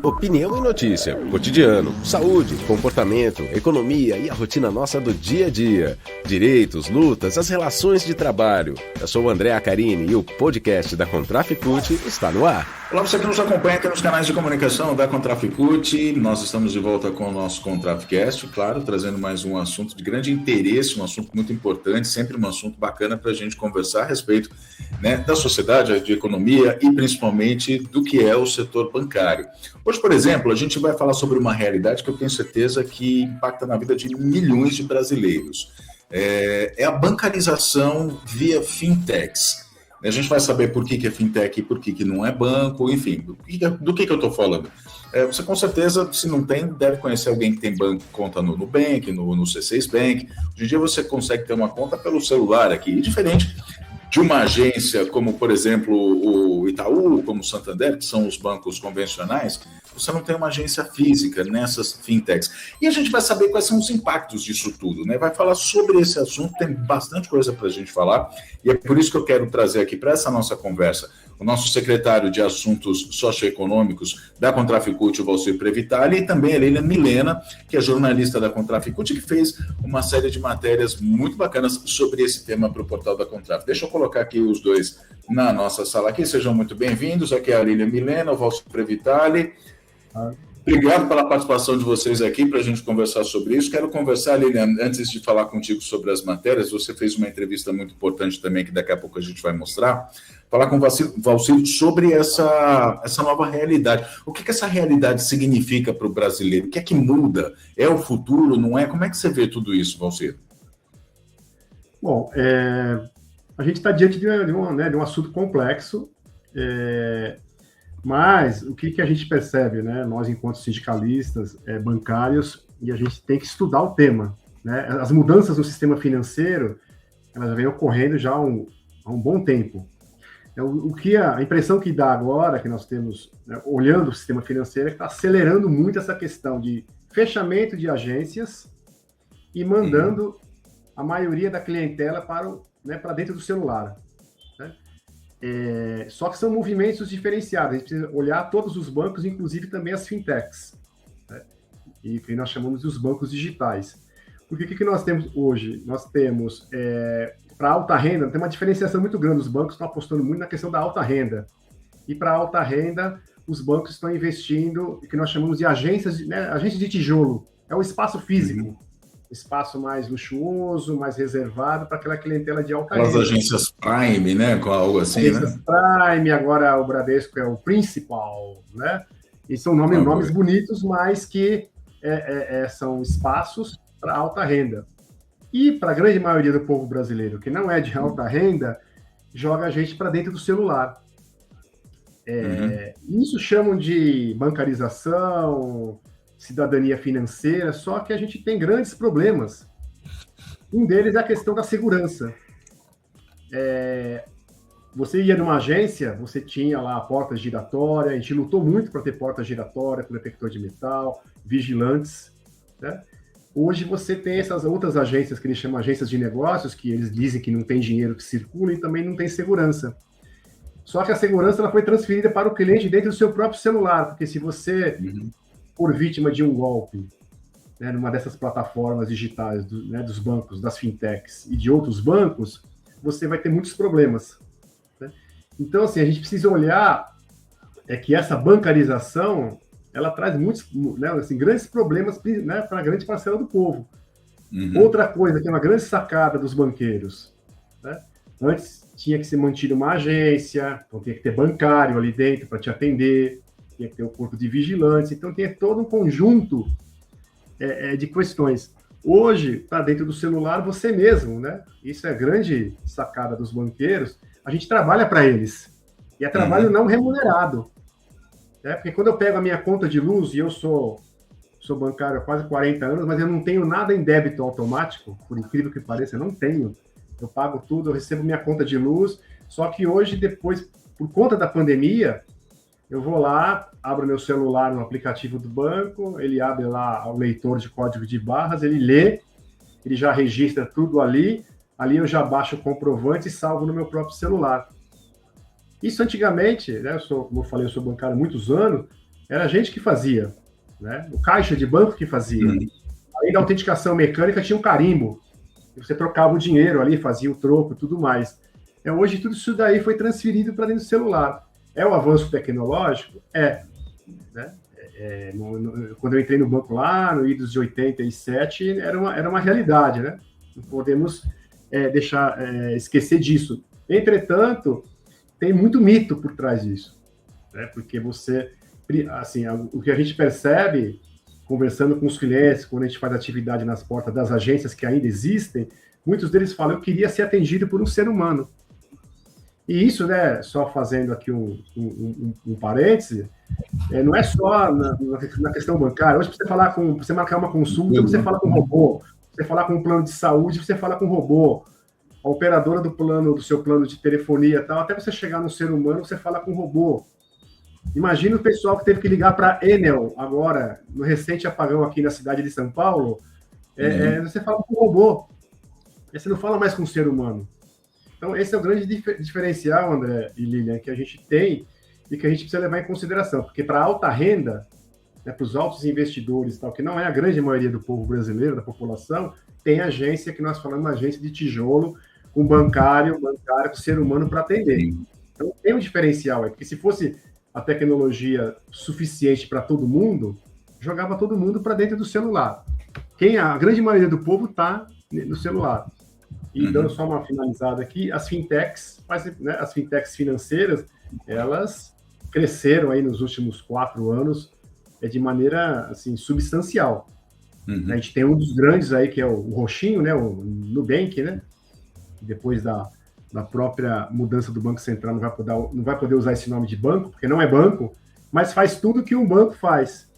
Opinião e notícia, cotidiano, saúde, comportamento, economia e a rotina nossa do dia a dia. Direitos, lutas, as relações de trabalho. Eu sou o André Acarini e o podcast da Contraficute está no ar. Olá, você que nos acompanha aqui nos canais de comunicação da Contraficute. Nós estamos de volta com o nosso Contraficast, claro, trazendo mais um assunto de grande interesse, um assunto muito importante, sempre um assunto bacana para a gente conversar a respeito, né, da sociedade, de economia e principalmente do que é o setor bancário. Hoje, por exemplo, a gente vai falar sobre uma realidade que eu tenho certeza que impacta na vida de milhões de brasileiros. É a bancarização via fintechs. A gente vai saber por que é fintech e por que não é banco, enfim, do que eu estou falando. Você com certeza, se não tem, deve conhecer alguém que tem conta no Nubank, no C6 Bank. Hoje em dia você consegue ter uma conta pelo celular aqui, e diferente de uma agência como, por exemplo, o Itaú, como o Santander, que são os bancos convencionais, você não tem uma agência física nessas fintechs. E a gente vai saber quais são os impactos disso tudo, né? Vai falar sobre esse assunto, tem bastante coisa para a gente falar, e é por isso que eu quero trazer aqui para essa nossa conversa o nosso secretário de Assuntos Socioeconômicos da Contraficute, o Valcir Previtali, e também a Leila Milena, que é jornalista da Contraficute, que fez uma série de matérias muito bacanas sobre esse tema para o portal da Contraf. Deixa eu colocar aqui os dois na nossa sala aqui, sejam muito bem-vindos. Aqui é a Leila Milena, o Valcir Previtali. Obrigado pela participação de vocês aqui para a gente conversar sobre isso. Quero conversar, Lilian, antes de falar contigo sobre as matérias, você fez uma entrevista muito importante também, que daqui a pouco a gente vai mostrar, falar com o Valcir sobre essa nova realidade. O que essa realidade significa para o brasileiro? O que é que muda? É o futuro, não é? Como é que você vê tudo isso, Valcir? Bom, a gente está diante de um assunto complexo, mas o que a gente percebe, né, nós enquanto sindicalistas, bancários, e a gente tem que estudar o tema, né? As mudanças no sistema financeiro, elas vêm ocorrendo já há um bom tempo. A impressão que dá agora, que nós temos, né, olhando o sistema financeiro, é que está acelerando muito essa questão de fechamento de agências e mandando a maioria da clientela para dentro do celular. Só que são movimentos diferenciados, a gente precisa olhar todos os bancos, inclusive também as fintechs, né? E que nós chamamos de os bancos digitais. Porque o que nós temos hoje? Nós temos, para alta renda, tem uma diferenciação muito grande, os bancos estão apostando muito na questão da alta renda, e para alta renda, os bancos estão investindo, o que nós chamamos de agências de tijolo, é o espaço físico, espaço mais luxuoso, mais reservado para aquela clientela de alta renda. As agências Prime, né? Com algo assim, agências, né? Prime, agora o Bradesco é o Principal, né? E são nomes bonitos, mas que são espaços para alta renda. E para a grande maioria do povo brasileiro, que não é de alta renda, joga a gente para dentro do celular. Isso chamam de bancarização, cidadania financeira, só que a gente tem grandes problemas. Um deles é a questão da segurança. Você ia numa agência, você tinha lá a porta giratória, a gente lutou muito para ter porta giratória, com detector de metal, vigilantes, né? Hoje você tem essas outras agências que eles chamam agências de negócios, que eles dizem que não tem dinheiro que circula e também não tem segurança. Só que a segurança ela foi transferida para o cliente dentro do seu próprio celular, porque se você for vítima de um golpe, né, numa dessas plataformas digitais, dos bancos, das fintechs e de outros bancos, você vai ter muitos problemas, né? Então, assim, a gente precisa olhar que essa bancarização, ela traz muitos, né, assim, grandes problemas, né, para a grande parcela do povo. Outra coisa que é uma grande sacada dos banqueiros, né? Antes tinha que ser mantida uma agência, então tinha que ter bancário ali dentro para te atender, tinha que ter um corpo de vigilantes, então tem todo um conjunto de questões. Hoje, está dentro do celular você mesmo, né? Isso é a grande sacada dos banqueiros. A gente trabalha para eles, e é trabalho não remunerado. Né? Porque quando eu pego a minha conta de luz, e eu sou bancário há quase 40 anos, mas eu não tenho nada em débito automático, por incrível que pareça, eu não tenho. Eu pago tudo, eu recebo minha conta de luz, só que hoje, depois, por conta da pandemia, eu vou lá, abro meu celular no aplicativo do banco, ele abre lá o leitor de código de barras, ele lê, ele já registra tudo ali eu já baixo o comprovante e salvo no meu próprio celular. Isso antigamente, né, como eu falei, eu sou bancário há muitos anos, era a gente que fazia, né? O caixa de banco que fazia. Além da autenticação mecânica, tinha um carimbo. Você trocava o dinheiro ali, fazia o troco e tudo mais. Hoje, tudo isso daí foi transferido para dentro do celular. É o avanço tecnológico? Né? Quando eu entrei no banco lá, no idos de 87, era uma realidade, né? Não podemos esquecer disso. Entretanto, tem muito mito por trás disso, né? Porque assim, o que a gente percebe, conversando com os clientes, quando a gente faz atividade nas portas das agências que ainda existem, muitos deles falam, eu queria ser atendido por um ser humano. E isso, né, só fazendo aqui um parêntese, não é só na questão bancária. Hoje, para você marcar uma consulta, você fala com um robô. Você falar com um plano de saúde, você fala com um robô. A operadora do seu plano de telefonia e tal, até você chegar no ser humano, você fala com um robô. Imagina o pessoal que teve que ligar para a Enel agora, no recente apagão aqui na cidade de São Paulo, você fala com um robô. Você não fala mais com um ser humano. Então, esse é o grande diferencial, André e Lilian, que a gente tem e que a gente precisa levar em consideração. Porque para alta renda, né, para os altos investidores, tal, que não é a grande maioria do povo brasileiro, da população, tem agência que nós falamos, uma agência de tijolo, com bancário, com ser humano para atender. Então, tem um diferencial aí, porque se fosse a tecnologia suficiente para todo mundo, jogava todo mundo para dentro do celular. A grande maioria do povo está no celular. E dando só uma finalizada aqui, as fintechs, né, as fintechs financeiras, elas cresceram aí nos últimos 4 anos de maneira assim, substancial. A gente tem um dos grandes aí, que é o roxinho, né, o Nubank, né? Depois da própria mudança do Banco Central, não vai poder usar esse nome de banco, porque não é banco, mas faz tudo que um banco faz.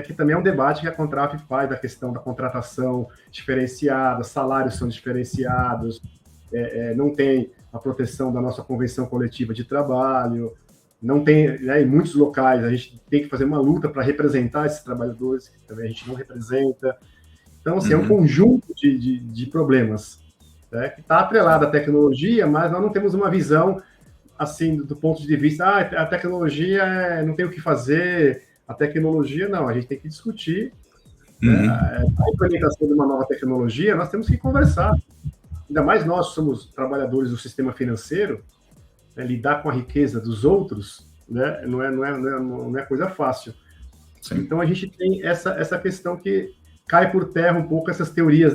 Que também é um debate que a Contraf faz, da questão da contratação diferenciada, salários são diferenciados, não tem a proteção da nossa convenção coletiva de trabalho, não tem, né, em muitos locais a gente tem que fazer uma luta para representar esses trabalhadores, que também a gente não representa. Então, assim, é um conjunto de problemas, né, que está atrelado à tecnologia, mas nós não temos uma visão, assim, do ponto de vista, a tecnologia não tem o que fazer. A tecnologia, não, a gente tem que discutir a implementação de uma nova tecnologia, nós temos que conversar. Ainda mais nós somos trabalhadores do sistema financeiro, né, lidar com a riqueza dos outros, né, não é coisa fácil. Sim. Então a gente tem essa questão que cai por terra um pouco essas teorias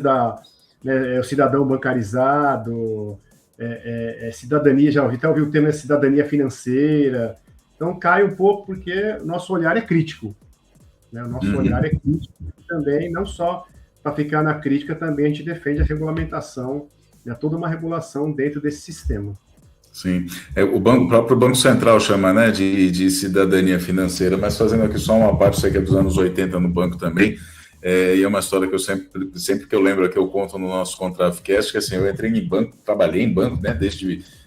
o cidadão bancarizado, cidadania, já até ouvi o termo cidadania financeira. Então, cai um pouco porque nosso olhar é crítico. Né? O nosso olhar é crítico também, não só para ficar na crítica, também a gente defende a regulamentação, né? Toda uma regulação dentro desse sistema. Sim, o próprio Banco Central chama, né, de cidadania financeira, mas fazendo aqui só uma parte, sei que é dos anos 80 no banco também, e é uma história que eu sempre que eu lembro aqui, eu conto no nosso Contrafcast, que assim, eu entrei em banco, trabalhei em banco, né,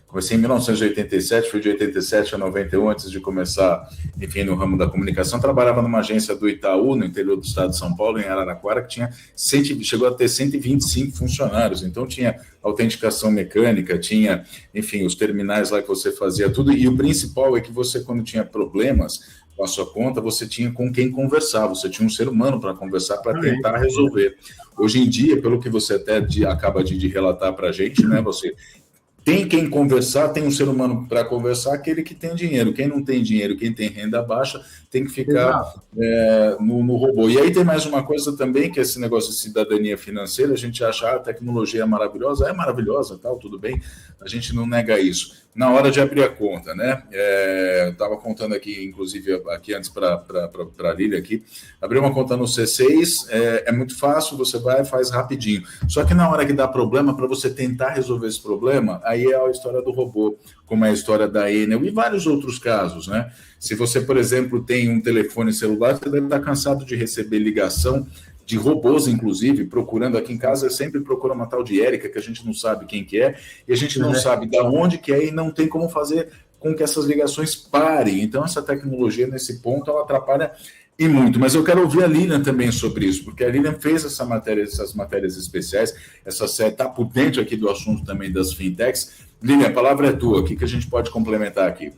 comecei em 1987, fui de 87 a 91, antes de começar, enfim, no ramo da comunicação. Trabalhava numa agência do Itaú, no interior do estado de São Paulo, em Araraquara, que chegou a ter 125 funcionários. Então, tinha autenticação mecânica, tinha, enfim, os terminais lá que você fazia tudo. E o principal é que você, quando tinha problemas com a sua conta, você tinha com quem conversar, você tinha um ser humano para conversar, para tentar resolver. Hoje em dia, pelo que você até acaba de relatar para a gente, né, você tem quem conversar, tem um ser humano para conversar, aquele que tem dinheiro. Quem não tem dinheiro, quem tem renda baixa, tem que ficar no robô. E aí tem mais uma coisa também, que é esse negócio de cidadania financeira. A gente acha a tecnologia é maravilhosa, tal, tudo bem, a gente não nega isso. Na hora de abrir a conta, né? Eu estava contando aqui, inclusive, aqui antes para a Lília aqui, abrir uma conta no C6 é muito fácil, você vai e faz rapidinho. Só que na hora que dá problema, para você tentar resolver esse problema, aí é a história do robô, como é a história da Enel e vários outros casos, né? Se você, por exemplo, tem um telefone celular, você deve estar cansado de receber ligação de robôs, inclusive, procurando aqui em casa, eu sempre procuro uma tal de Érica, que a gente não sabe quem que é, e a gente não sabe de onde que é, e não tem como fazer com que essas ligações parem. Então, essa tecnologia, nesse ponto, ela atrapalha e muito. Mas eu quero ouvir a Lilian também sobre isso, porque a Lilian fez essas matérias especiais, essa série está por dentro aqui do assunto também das fintechs. Lilian, a palavra é tua, o que a gente pode complementar aqui?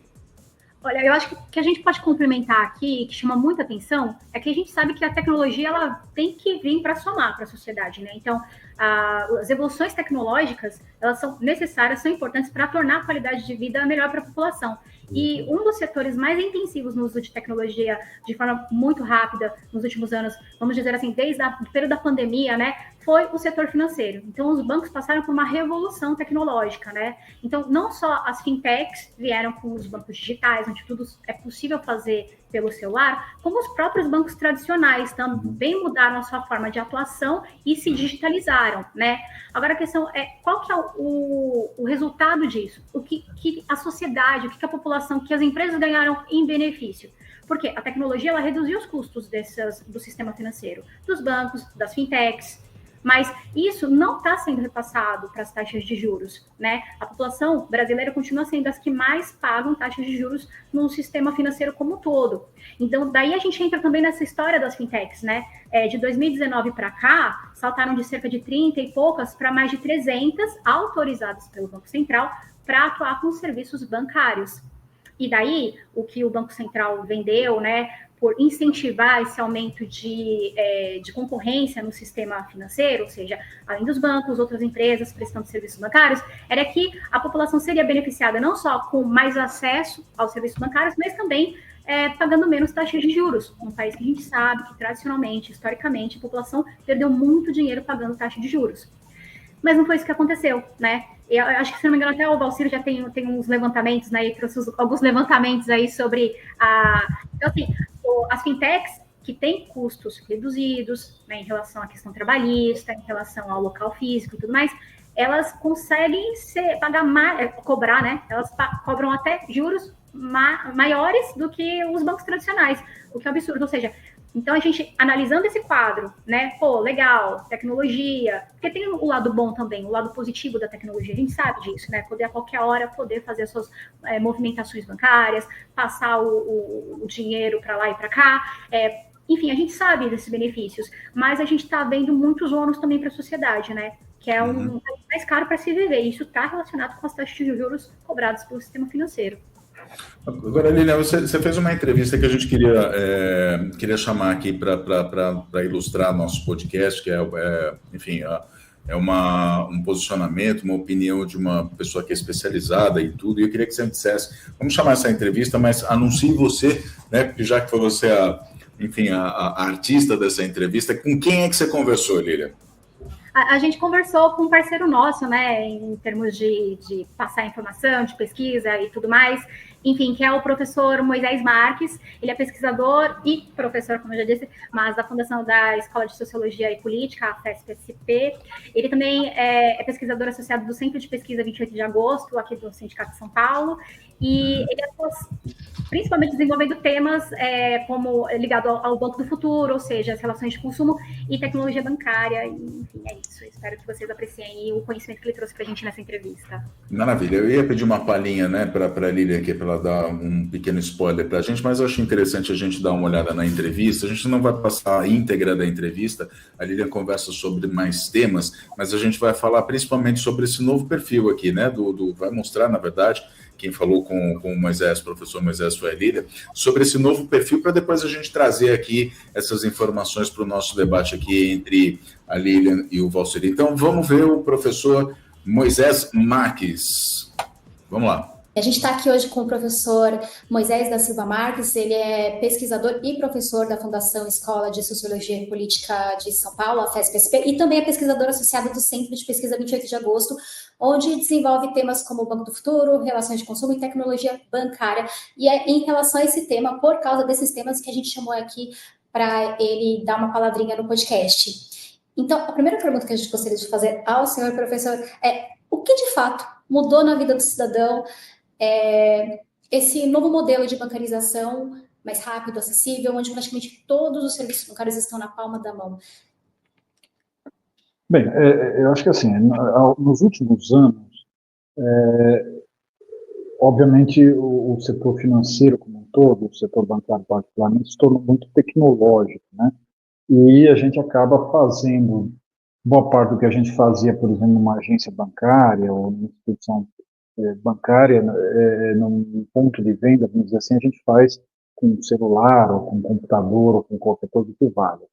Olha, eu acho que a gente pode complementar aqui, que chama muita atenção, é que a gente sabe que a tecnologia ela tem que vir para somar para a sociedade, né? Então, as evoluções tecnológicas, elas são necessárias, são importantes para tornar a qualidade de vida melhor para a população. E um dos setores mais intensivos no uso de tecnologia de forma muito rápida nos últimos anos, vamos dizer assim, desde o período da pandemia, né, foi o setor financeiro. Então, os bancos passaram por uma revolução tecnológica, né? Então, não só as fintechs vieram com os bancos digitais, onde tudo é possível fazer pelo celular, como os próprios bancos tradicionais também mudaram a sua forma de atuação e se digitalizaram, né? Agora a questão é qual que é o resultado disso? O que a sociedade, o que a população, que as empresas ganharam em benefício? Porque a tecnologia ela reduziu os custos do sistema financeiro, dos bancos, das fintechs, mas isso não está sendo repassado para as taxas de juros, né? A população brasileira continua sendo as que mais pagam taxas de juros no sistema financeiro como um todo. Então, daí a gente entra também nessa história das fintechs, né? De 2019 para cá, saltaram de cerca de 30 e poucas para mais de 300 autorizadas pelo Banco Central para atuar com serviços bancários. E daí, o que o Banco Central vendeu, né, por incentivar esse aumento de concorrência no sistema financeiro, ou seja, além dos bancos, outras empresas prestando serviços bancários, era que a população seria beneficiada não só com mais acesso aos serviços bancários, mas também pagando menos taxas de juros. Um país que a gente sabe que, tradicionalmente, historicamente, a população perdeu muito dinheiro pagando taxa de juros. Mas não foi isso que aconteceu, né? Eu acho que, se não me engano, até o Valcírio já tem uns levantamentos, né? E trouxe alguns levantamentos aí sobre Então, assim, as fintechs que têm custos reduzidos, né, em relação à questão trabalhista, em relação ao local físico e tudo mais, elas conseguem pagar mais, cobrar, né? Elas cobram até juros maiores do que os bancos tradicionais, o que é um absurdo. Ou seja, então, a gente, analisando esse quadro, né, pô, legal, tecnologia, porque tem o lado bom também, o lado positivo da tecnologia, a gente sabe disso, né, poder a qualquer hora, poder fazer as suas movimentações bancárias, passar o dinheiro para lá e para cá, enfim, a gente sabe desses benefícios, mas a gente está vendo muitos ônus também para a sociedade, né, que é mais caro para se viver, e isso está relacionado com as taxas de juros cobradas pelo sistema financeiro. Agora, Lilian, você fez uma entrevista que a gente queria chamar aqui para ilustrar nosso podcast, que enfim, um posicionamento, uma opinião de uma pessoa que é especializada em tudo, e eu queria que você me dissesse, vamos chamar essa entrevista, mas anuncie você, né, porque já que foi você a artista dessa entrevista, com quem é que você conversou, Lilian? A gente conversou com um parceiro nosso, né, em termos de passar informação, de pesquisa e tudo mais, enfim, que é o professor Moisés Marques. Ele é pesquisador e professor, como eu já disse, mas da Fundação da Escola de Sociologia e Política, a FESP-SP. Ele também é pesquisador associado do Centro de Pesquisa 28 de Agosto, aqui do Sindicato de São Paulo, e ele atua principalmente desenvolvendo temas como ligado ao Banco do Futuro, ou seja, as relações de consumo e tecnologia bancária. Enfim, é isso. Eu espero que vocês apreciem o conhecimento que ele trouxe para a gente nessa entrevista. Maravilha. Eu ia pedir uma palhinha, né, para a Lilian aqui, para ela dar um pequeno spoiler para a gente, mas eu acho interessante a gente dar uma olhada na entrevista. A gente não vai passar a íntegra da entrevista, a Lilian conversa sobre mais temas, mas a gente vai falar principalmente sobre esse novo perfil aqui, né, vai mostrar, na verdade, quem falou com o Moisés, o professor Moisés, foi a Lília, sobre esse novo perfil, para depois a gente trazer aqui essas informações para o nosso debate aqui entre a Lilian e o Valcírio. Então, vamos ver o professor Moisés Marques. Vamos lá. A gente está aqui hoje com o professor Moisés da Silva Marques. Ele é pesquisador e professor da Fundação Escola de Sociologia e Política de São Paulo, a FESP-SP, e também é pesquisador associado do Centro de Pesquisa 28 de Agosto, onde desenvolve temas como o Banco do Futuro, relações de consumo e tecnologia bancária. E é em relação a esse tema, por causa desses temas, que a gente chamou aqui para ele dar uma palavrinha no podcast. Então, a primeira pergunta que a gente gostaria de fazer ao senhor professor é: o que de fato mudou na vida do cidadão esse novo modelo de bancarização mais rápido, acessível, onde praticamente todos os serviços bancários estão na palma da mão? Bem, eu acho que assim, nos últimos anos, obviamente o setor financeiro como um todo, o setor bancário particularmente, se tornou muito tecnológico, né? E a gente acaba fazendo boa parte do que a gente fazia, por exemplo, numa agência bancária ou numa instituição bancária, num ponto de venda, vamos dizer assim, a gente faz com celular, ou com computador, ou com qualquer coisa que valha.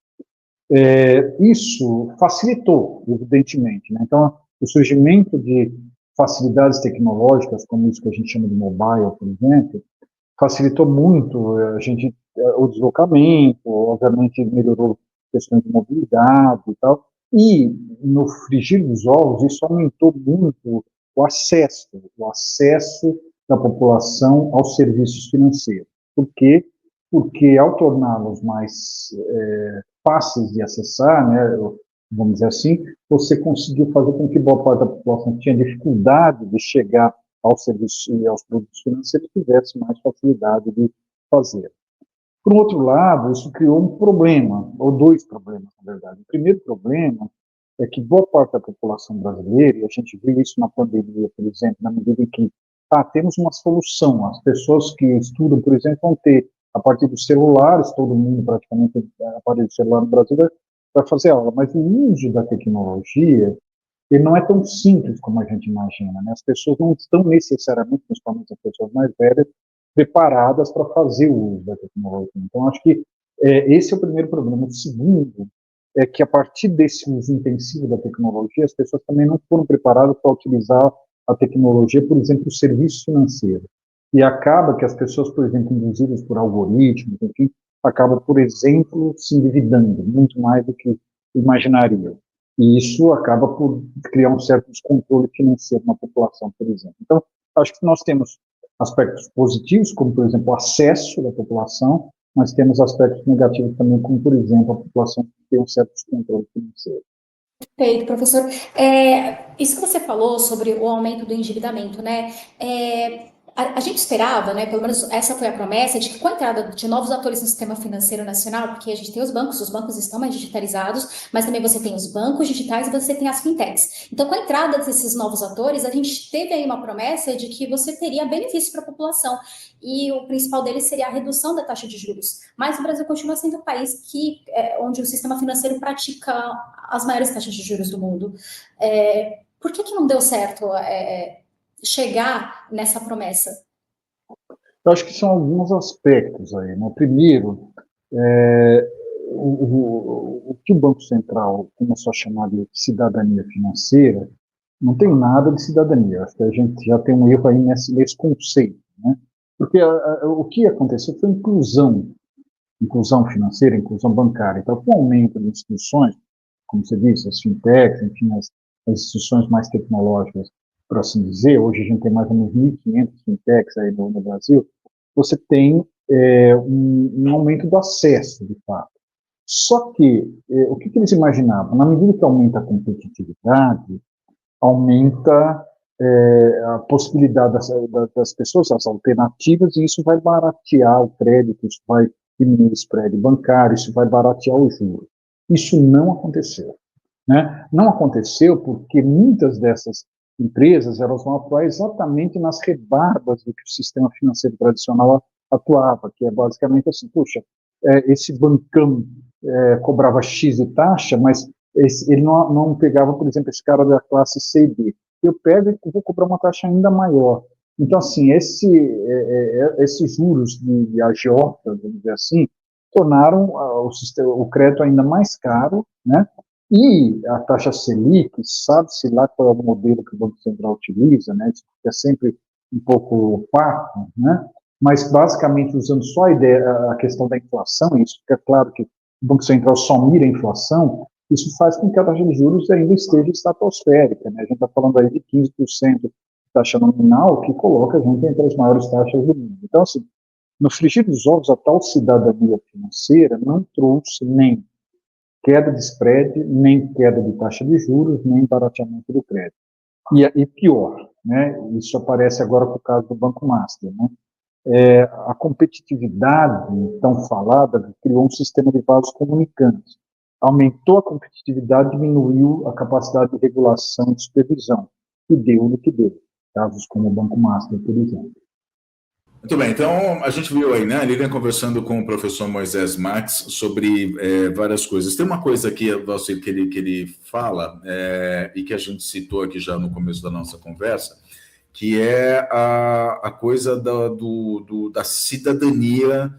Isso facilitou, evidentemente, né? Então, o surgimento de facilidades tecnológicas, como isso que a gente chama de mobile, por exemplo, facilitou muito o deslocamento, obviamente melhorou questões de mobilidade e tal, e no frigir dos ovos isso aumentou muito o acesso da população aos serviços financeiros. Por quê? Porque ao torná-los mais fáceis de acessar, né, vamos dizer assim, você conseguiu fazer com que boa parte da população que tinha dificuldade de chegar aos serviços e aos produtos financeiros tivesse mais facilidade de fazer. Por outro lado, isso criou um problema, ou dois problemas, na verdade. O primeiro problema é que boa parte da população brasileira, e a gente viu isso na pandemia, por exemplo, na medida em que temos uma solução, as pessoas que estudam, por exemplo, vão ter, a partir dos celulares, todo mundo praticamente a partir do celular no Brasil vai fazer aula, mas o uso da tecnologia ele não é tão simples como a gente imagina, né? As pessoas não estão necessariamente, principalmente as pessoas mais velhas, preparadas para fazer o uso da tecnologia. Então, acho que esse é o primeiro problema. O segundo é que, a partir desse uso intensivo da tecnologia, as pessoas também não foram preparadas para utilizar a tecnologia, por exemplo, o serviço financeiro. E acaba que as pessoas, por exemplo, induzidas por algoritmos, enfim, acabam, por exemplo, se endividando muito mais do que imaginariam. E isso acaba por criar um certo descontrole financeiro na população, por exemplo. Então, acho que nós temos aspectos positivos, como, por exemplo, o acesso da população, mas temos aspectos negativos também, como, por exemplo, a população que tem um certo descontrole financeiro. Perfeito, professor. Isso que você falou sobre o aumento do endividamento, né? A gente esperava, né, pelo menos essa foi a promessa, de que com a entrada de novos atores no sistema financeiro nacional, porque a gente tem os bancos estão mais digitalizados, mas também você tem os bancos digitais e você tem as fintechs. Então, com a entrada desses novos atores, a gente teve aí uma promessa de que você teria benefícios para a população, e o principal deles seria a redução da taxa de juros. Mas o Brasil continua sendo um país onde o sistema financeiro pratica as maiores taxas de juros do mundo. Por que não deu certo chegar nessa promessa? Eu acho que são alguns aspectos aí, né? Primeiro, o que o Banco Central começou a chamar de cidadania financeira não tem nada de cidadania. Acho que a gente já tem um erro aí nesse conceito, né? Porque o que aconteceu foi inclusão financeira, inclusão bancária. Então, com o aumento de instituições, como você disse, as fintechs, enfim, as instituições mais tecnológicas, por assim dizer, hoje a gente tem mais ou menos 1.500 fintechs aí no Brasil, você tem um aumento do acesso, de fato. Só que, o que eles imaginavam? Na medida que aumenta a competitividade, aumenta a possibilidade das pessoas, as alternativas, e isso vai baratear o crédito, isso vai diminuir o spread bancário, isso vai baratear o juro. Isso não aconteceu, né? Não aconteceu porque muitas dessas empresas elas vão atuar exatamente nas rebarbas do que o sistema financeiro tradicional atuava, que é basicamente assim, puxa, esse bancão cobrava X de taxa, mas ele não pegava, por exemplo, esse cara da classe C e D. Eu pego e vou cobrar uma taxa ainda maior. Então, assim, esses juros de agiota, vamos dizer assim, tornaram o crédito ainda mais caro, né? E a taxa Selic, sabe-se lá qual é o modelo que o Banco Central utiliza, né? Isso é sempre um pouco opaco, né? Mas, basicamente, usando só a questão da inflação, isso fica claro que o Banco Central só mira a inflação, isso faz com que a taxa de juros ainda esteja estratosférica, né? A gente está falando aí de 15% de taxa nominal, que coloca a gente entre as maiores taxas do mundo. Então, assim, no frigir dos ovos, a tal cidadania financeira não trouxe nem queda de spread, nem queda de taxa de juros, nem barateamento do crédito. E pior, né? Isso aparece agora por causa do Banco Master, né? A competitividade tão falada criou um sistema de vasos comunicantes. Aumentou a competitividade, diminuiu a capacidade de regulação e de supervisão, e deu no que deu. Casos como o Banco Master, por exemplo. Muito bem, então a gente viu aí, né, a Lilian conversando com o professor Moisés Marques sobre várias coisas. Tem uma coisa aqui, Valcir, que ele fala, e que a gente citou aqui já no começo da nossa conversa, que é a coisa da cidadania,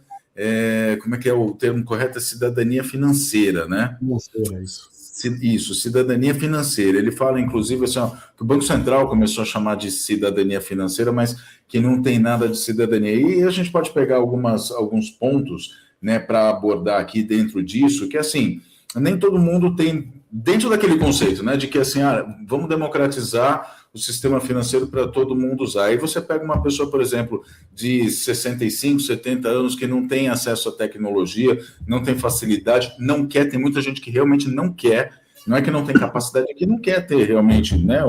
como é que é o termo correto? É cidadania financeira, né? Financeira, isso. Isso, cidadania financeira. Ele fala, inclusive, assim, que o Banco Central começou a chamar de cidadania financeira, mas que não tem nada de cidadania. E a gente pode pegar alguns pontos, né, para abordar aqui dentro disso, que assim, nem todo mundo tem, dentro daquele conceito, né, de que assim, vamos democratizar o sistema financeiro para todo mundo usar. Aí você pega uma pessoa, por exemplo, de 65, 70 anos, que não tem acesso à tecnologia, não tem facilidade, não quer, tem muita gente que realmente não quer, não é que não tem capacidade, é que não quer ter realmente, né,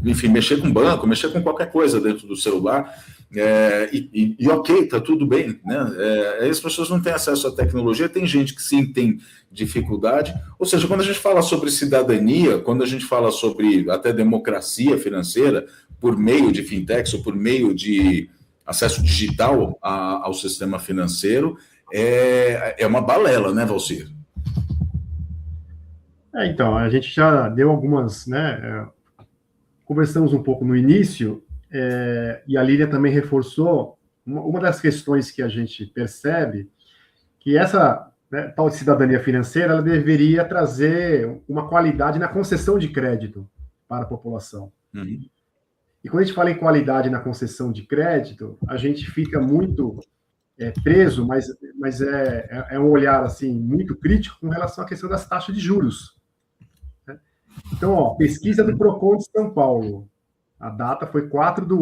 enfim, mexer com banco, mexer com qualquer coisa dentro do celular, e ok, tá tudo bem, né? As pessoas não têm acesso à tecnologia, tem gente que sim tem dificuldade, ou seja, quando a gente fala sobre cidadania, quando a gente fala sobre até democracia financeira, por meio de fintechs ou por meio de acesso digital ao sistema financeiro, é uma balela, né, Valcir? Então, a gente já deu algumas, né, conversamos um pouco no início, e a Lília também reforçou uma das questões que a gente percebe, que essa, né, tal de cidadania financeira, ela deveria trazer uma qualidade na concessão de crédito para a população. Uhum. E quando a gente fala em qualidade na concessão de crédito, a gente fica muito preso, mas é um olhar assim muito crítico com relação à questão das taxas de juros. Então, pesquisa do Procon de São Paulo. A data foi 4 de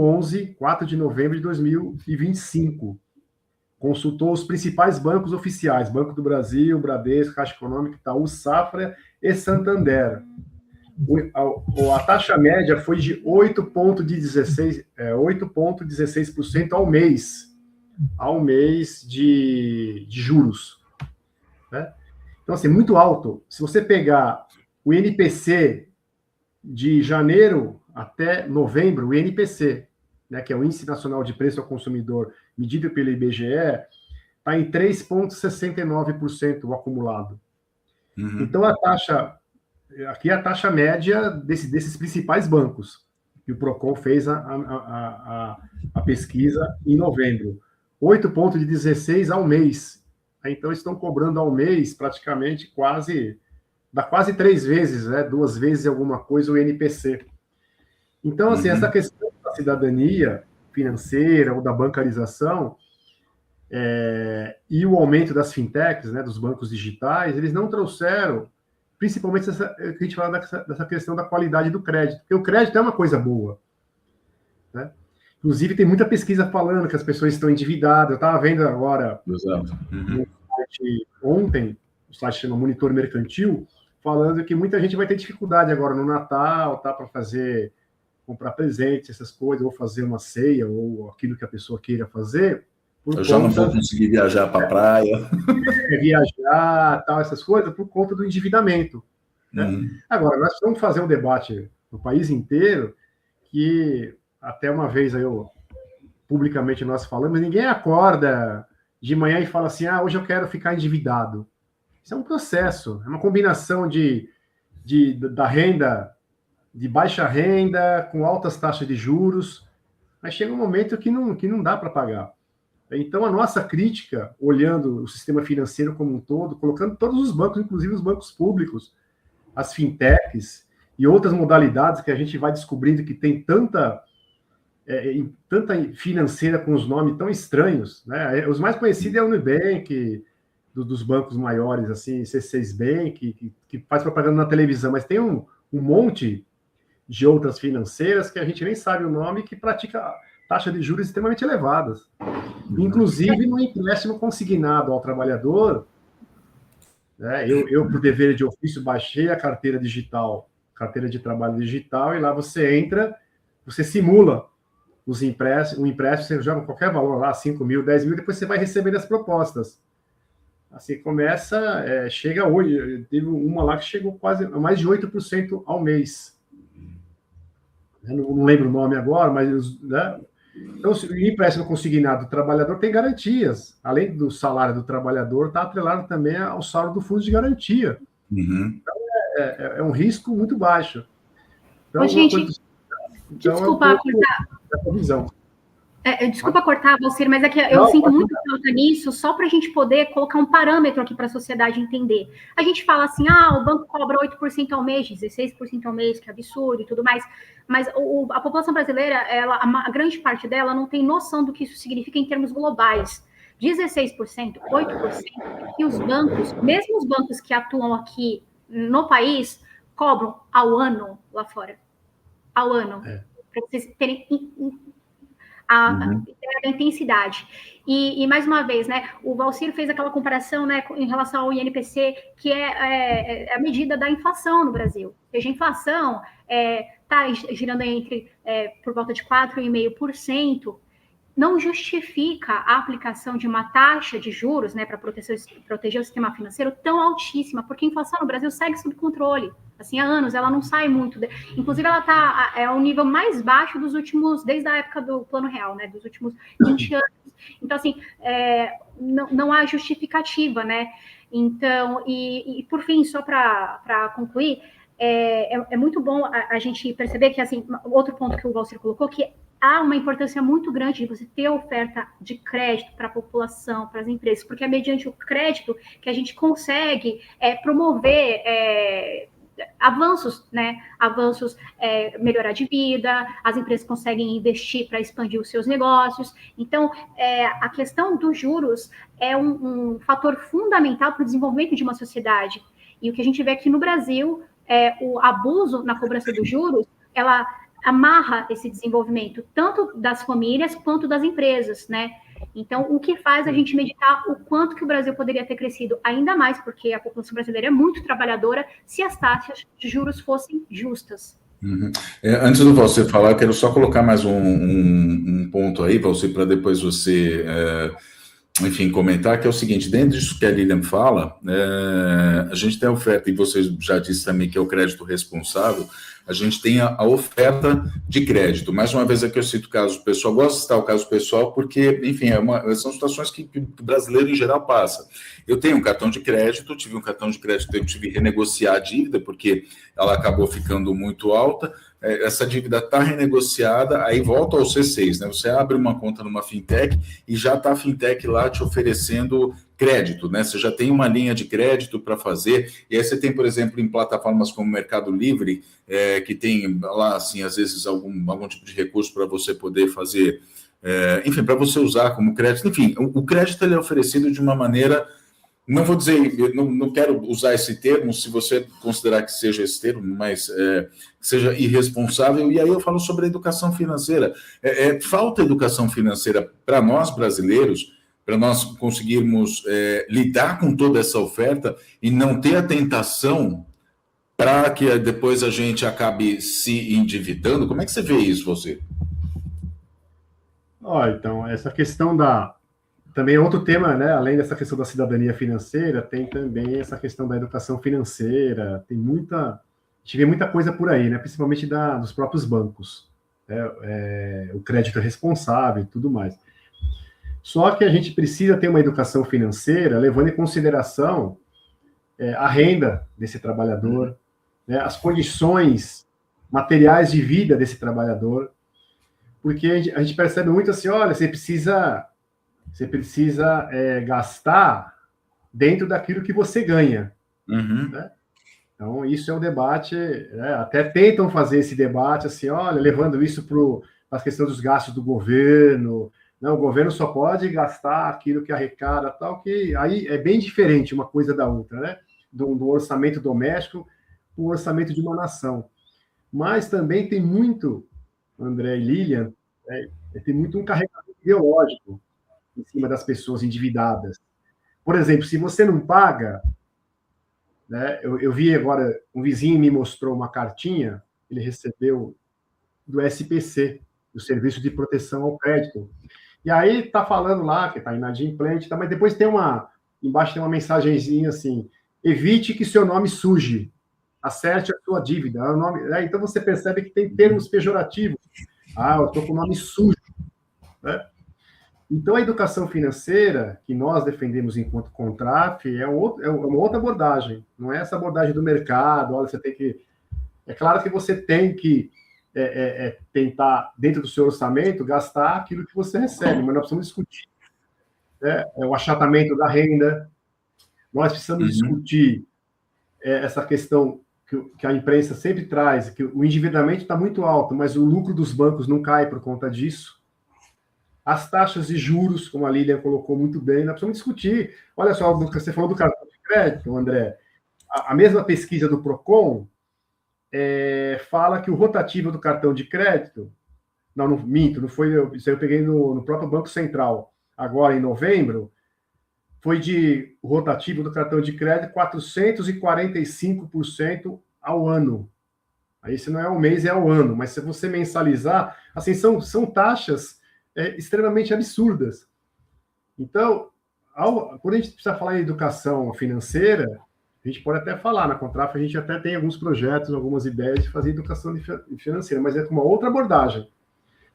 novembro de 2025. Consultou os principais bancos oficiais, Banco do Brasil, Bradesco, Caixa Econômica, Itaú, Safra e Santander. A taxa média foi de 8,16% ao mês de juros. Né? Então, assim, muito alto. Se você pegar o INPC de janeiro até novembro, o INPC, né, que é o Índice Nacional de Preço ao Consumidor, medido pelo IBGE, está em 3,69% o acumulado. Uhum. Então, aqui é a taxa média desses principais bancos, que o Procon fez a pesquisa em novembro. 8,16 ao mês. Então, estão cobrando ao mês praticamente dá quase 3 vezes, né, 2 vezes alguma coisa o INPC. Então, assim, essa questão da cidadania financeira ou da bancarização e o aumento das fintechs, né, dos bancos digitais, eles não trouxeram, principalmente que a gente fala dessa questão da qualidade do crédito, porque o crédito é uma coisa boa, né? Inclusive, tem muita pesquisa falando que as pessoas estão endividadas. Eu estava vendo agora, no site ontem, o site chama Monitor Mercantil, falando que muita gente vai ter dificuldade agora no Natal, tá, para comprar presentes, essas coisas, ou fazer uma ceia, ou aquilo que a pessoa queira fazer. Eu já não vou conseguir viajar para a praia. Viajar, tal, essas coisas, por conta do endividamento. Né? Agora, nós vamos fazer um debate no país inteiro, que até uma vez publicamente nós falamos, ninguém acorda de manhã e fala assim, hoje eu quero ficar endividado. Isso é um processo, é uma combinação da renda, de baixa renda, com altas taxas de juros, mas chega um momento que não dá para pagar. Então, a nossa crítica, olhando o sistema financeiro como um todo, colocando todos os bancos, inclusive os bancos públicos, as fintechs e outras modalidades que a gente vai descobrindo que tem tanta financeira com os nomes tão estranhos, né? Os mais conhecidos é o Nubank, dos bancos maiores, assim, C6 Bank, que faz propaganda na televisão, mas tem um monte de outras financeiras que a gente nem sabe o nome, que pratica taxa de juros extremamente elevadas. Inclusive no empréstimo consignado ao trabalhador, né? Eu, por dever de ofício, baixei a carteira digital, carteira de trabalho digital, e lá você entra, você simula o empréstimo, você joga qualquer valor lá, 5 mil, 10 mil, depois você vai recebendo as propostas. Assim começa, chega hoje, teve uma lá que chegou quase a mais de 8% ao mês. Eu não lembro o nome agora, mas, né? Então, o empréstimo consignado do trabalhador tem garantias. Além do salário do trabalhador, está atrelado também ao salário do fundo de garantia. Então, é um risco muito baixo. Então, Então, desculpa cortar. Essa visão. Desculpa cortar, Valcir, mas é que eu sinto muito falta nisso, só para a gente poder colocar um parâmetro aqui para a sociedade entender. A gente fala assim, o banco cobra 8% ao mês, 16% ao mês, que é absurdo e tudo mais, mas a população brasileira, a grande parte dela não tem noção do que isso significa em termos globais. 16%, 8%, e os bancos, mesmo os bancos que atuam aqui no país, cobram ao ano lá fora. Ao ano. Para vocês terem a intensidade. E mais uma vez, né, o Valcir fez aquela comparação, né, em relação ao INPC, que é a medida da inflação no Brasil. Ou seja, a inflação está girando por volta de 4,5%, não justifica a aplicação de uma taxa de juros, né, para proteger o sistema financeiro tão altíssima, porque a inflação no Brasil segue sob controle. Assim, há anos, ela não sai muito. Inclusive, ela está ao nível mais baixo desde a época do Plano Real, né, dos últimos 20 anos. Então, assim, não há justificativa, né? Então, e por fim, só para concluir, é muito bom a gente perceber que, assim, outro ponto que o Valcir colocou, que há uma importância muito grande de você ter oferta de crédito para a população, para as empresas, porque é mediante o crédito que a gente consegue promover avanços, né? Avanços, melhorar de vida, as empresas conseguem investir para expandir os seus negócios. Então, a questão dos juros é um fator fundamental para o desenvolvimento de uma sociedade. E o que a gente vê aqui no Brasil, o abuso na cobrança dos juros, ela amarra esse desenvolvimento, tanto das famílias quanto das empresas, né? Então, o que faz a gente meditar o quanto que o Brasil poderia ter crescido ainda mais, porque a população brasileira é muito trabalhadora, se as taxas de juros fossem justas. Antes do Valcir falar, eu quero só colocar mais um ponto aí, Valcir, para depois você, enfim, comentar, que é o seguinte: dentro disso que a Lilian fala, a gente tem a oferta, e você já disse também que é o crédito responsável, a gente tem a oferta de crédito. Mais uma vez aqui eu cito o caso pessoal, gosto de citar o caso pessoal porque, enfim, são situações que o brasileiro em geral passa. Eu tenho um cartão de crédito, tive um cartão de crédito, eu tive que renegociar a dívida porque ela acabou ficando muito alta. Essa dívida está renegociada, aí volta ao C6, né? Você abre uma conta numa fintech e já está a fintech lá te oferecendo crédito, né? Você já tem uma linha de crédito para fazer, e aí você tem, por exemplo, em plataformas como o Mercado Livre, que tem lá, assim, às vezes algum tipo de recurso para você poder fazer, enfim, para você usar como crédito. Enfim, o crédito ele é oferecido de uma maneira, não vou dizer, não quero usar esse termo, se você considerar que seja esse termo, mas seja irresponsável, e aí eu falo sobre a educação financeira. Falta educação financeira para nós brasileiros, para nós conseguirmos lidar com toda essa oferta e não ter a tentação para que depois a gente acabe se endividando. Como é que você vê isso, você? Então, essa questão também é outro tema, né? Além dessa questão da cidadania financeira, tem também essa questão da educação financeira. A gente vê muita coisa por aí, né? Principalmente dos próprios bancos, o crédito responsável e tudo mais. Só que a gente precisa ter uma educação financeira levando em consideração a renda desse trabalhador, né? As condições materiais de vida desse trabalhador, porque a gente percebe muito assim, olha, você precisa gastar dentro daquilo que você ganha. Né? Então, isso é um debate, até tentam fazer esse debate, assim, olha, levando isso para as questões dos gastos do governo. Não, o governo só pode gastar aquilo que arrecada, tal, que aí é bem diferente uma coisa da outra, né? Do orçamento doméstico para o orçamento de uma nação. Mas também tem muito, André e Lilian, tem muito um carregamento ideológico em cima das pessoas endividadas. Por exemplo, se você não paga, né, eu vi agora, um vizinho me mostrou uma cartinha, ele recebeu do SPC, do Serviço de Proteção ao Crédito. E aí tá falando lá que tá inadimplente, mas depois embaixo tem uma mensagenzinha assim: evite que seu nome suje, acerte a sua dívida. Então você percebe que tem termos pejorativos. Eu estou com o nome sujo. Né? Então a educação financeira que nós defendemos enquanto Contraf é uma outra abordagem. Não é essa abordagem do mercado. Olha, você tem que. É claro que você tem que tentar, dentro do seu orçamento, gastar aquilo que você recebe, mas nós precisamos discutir, né, o achatamento da renda, nós precisamos discutir essa questão que a imprensa sempre traz, que o endividamento está muito alto, mas o lucro dos bancos não cai por conta disso. As taxas de juros, como a Lilian colocou muito bem, nós precisamos discutir. Olha só, você falou do cartão de crédito, André, a mesma pesquisa do Procon fala que o rotativo do cartão de crédito, não minto, não foi, isso aí eu peguei no próprio Banco Central, agora em novembro, foi de rotativo do cartão de crédito 445% ao ano. Aí se não é ao mês, é ao ano. Mas se você mensalizar, assim, são taxas extremamente absurdas. Então, quando a gente precisa falar em educação financeira, a gente pode até falar, na Contraf a gente até tem alguns projetos, algumas ideias de fazer educação financeira, mas é com uma outra abordagem.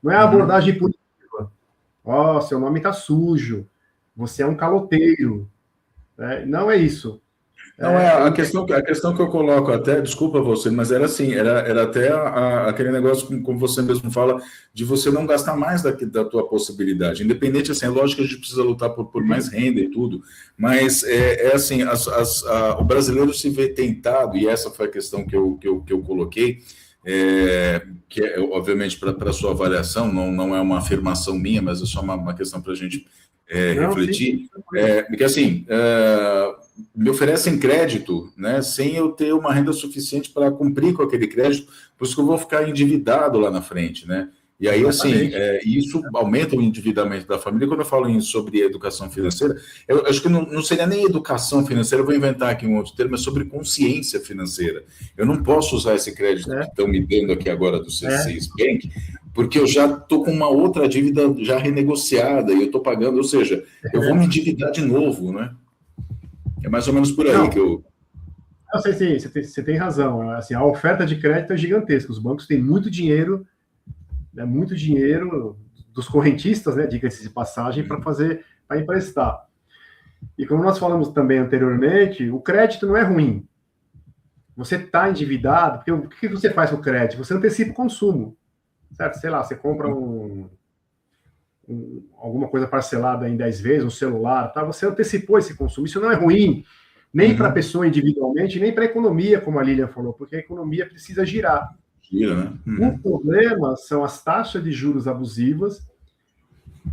Não é a abordagem punitiva. Ó, seu nome está sujo. Você é um caloteiro. Não é isso. Não, a questão que eu coloco até, desculpa você, mas era assim, era até aquele negócio, como você mesmo fala, de você não gastar mais da tua possibilidade. Independente, assim, é lógico que a gente precisa lutar por mais renda e tudo, mas assim, o brasileiro se vê tentado, e essa foi a questão que eu coloquei, que é, obviamente, para a sua avaliação, não é uma afirmação minha, mas é só uma questão para a gente refletir, porque assim, me oferecem crédito, né, sem eu ter uma renda suficiente para cumprir com aquele crédito, por isso que eu vou ficar endividado lá na frente, né? E aí, assim, isso aumenta o endividamento da família. Quando eu falo sobre educação financeira, eu acho que não seria nem educação financeira, eu vou inventar aqui um outro termo, é sobre consciência financeira. Eu não posso usar esse crédito que estão me dando aqui agora do C6 Bank, porque eu já estou com uma outra dívida já renegociada e eu estou pagando, ou seja, eu vou me endividar de novo, né? É mais ou menos por aí que eu... Não, sim, você tem razão. Assim, a oferta de crédito é gigantesca. Os bancos têm muito dinheiro dos correntistas, né, diga-se de passagem, para emprestar. E como nós falamos também anteriormente, o crédito não é ruim. Você está endividado, porque o que você faz com o crédito? Você antecipa o consumo, certo? Sei lá, você compra alguma coisa parcelada em 10 vezes, um celular, tá? Você antecipou esse consumo. Isso não é ruim, nem para a pessoa individualmente, nem para a economia, como a Lilian falou, porque a economia precisa girar. Né? O problema são as taxas de juros abusivas.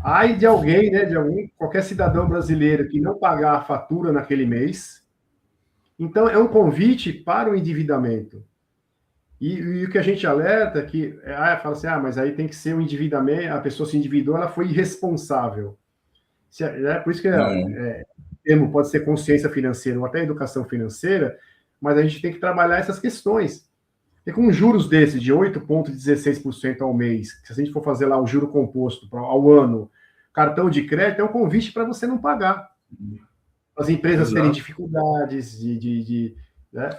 Aí de alguém, né, qualquer cidadão brasileiro que não pagar a fatura naquele mês. Então, é um convite para o endividamento. E o que a gente alerta é que, fala assim, mas aí tem que ser um endividamento, a pessoa se endividou, ela foi irresponsável. Por isso que o termo pode ser consciência financeira ou até educação financeira, mas a gente tem que trabalhar essas questões. E com juros desses de 8,16% ao mês, se a gente for fazer lá o juro composto ao ano, cartão de crédito é um convite para você não pagar. As empresas terem dificuldades né?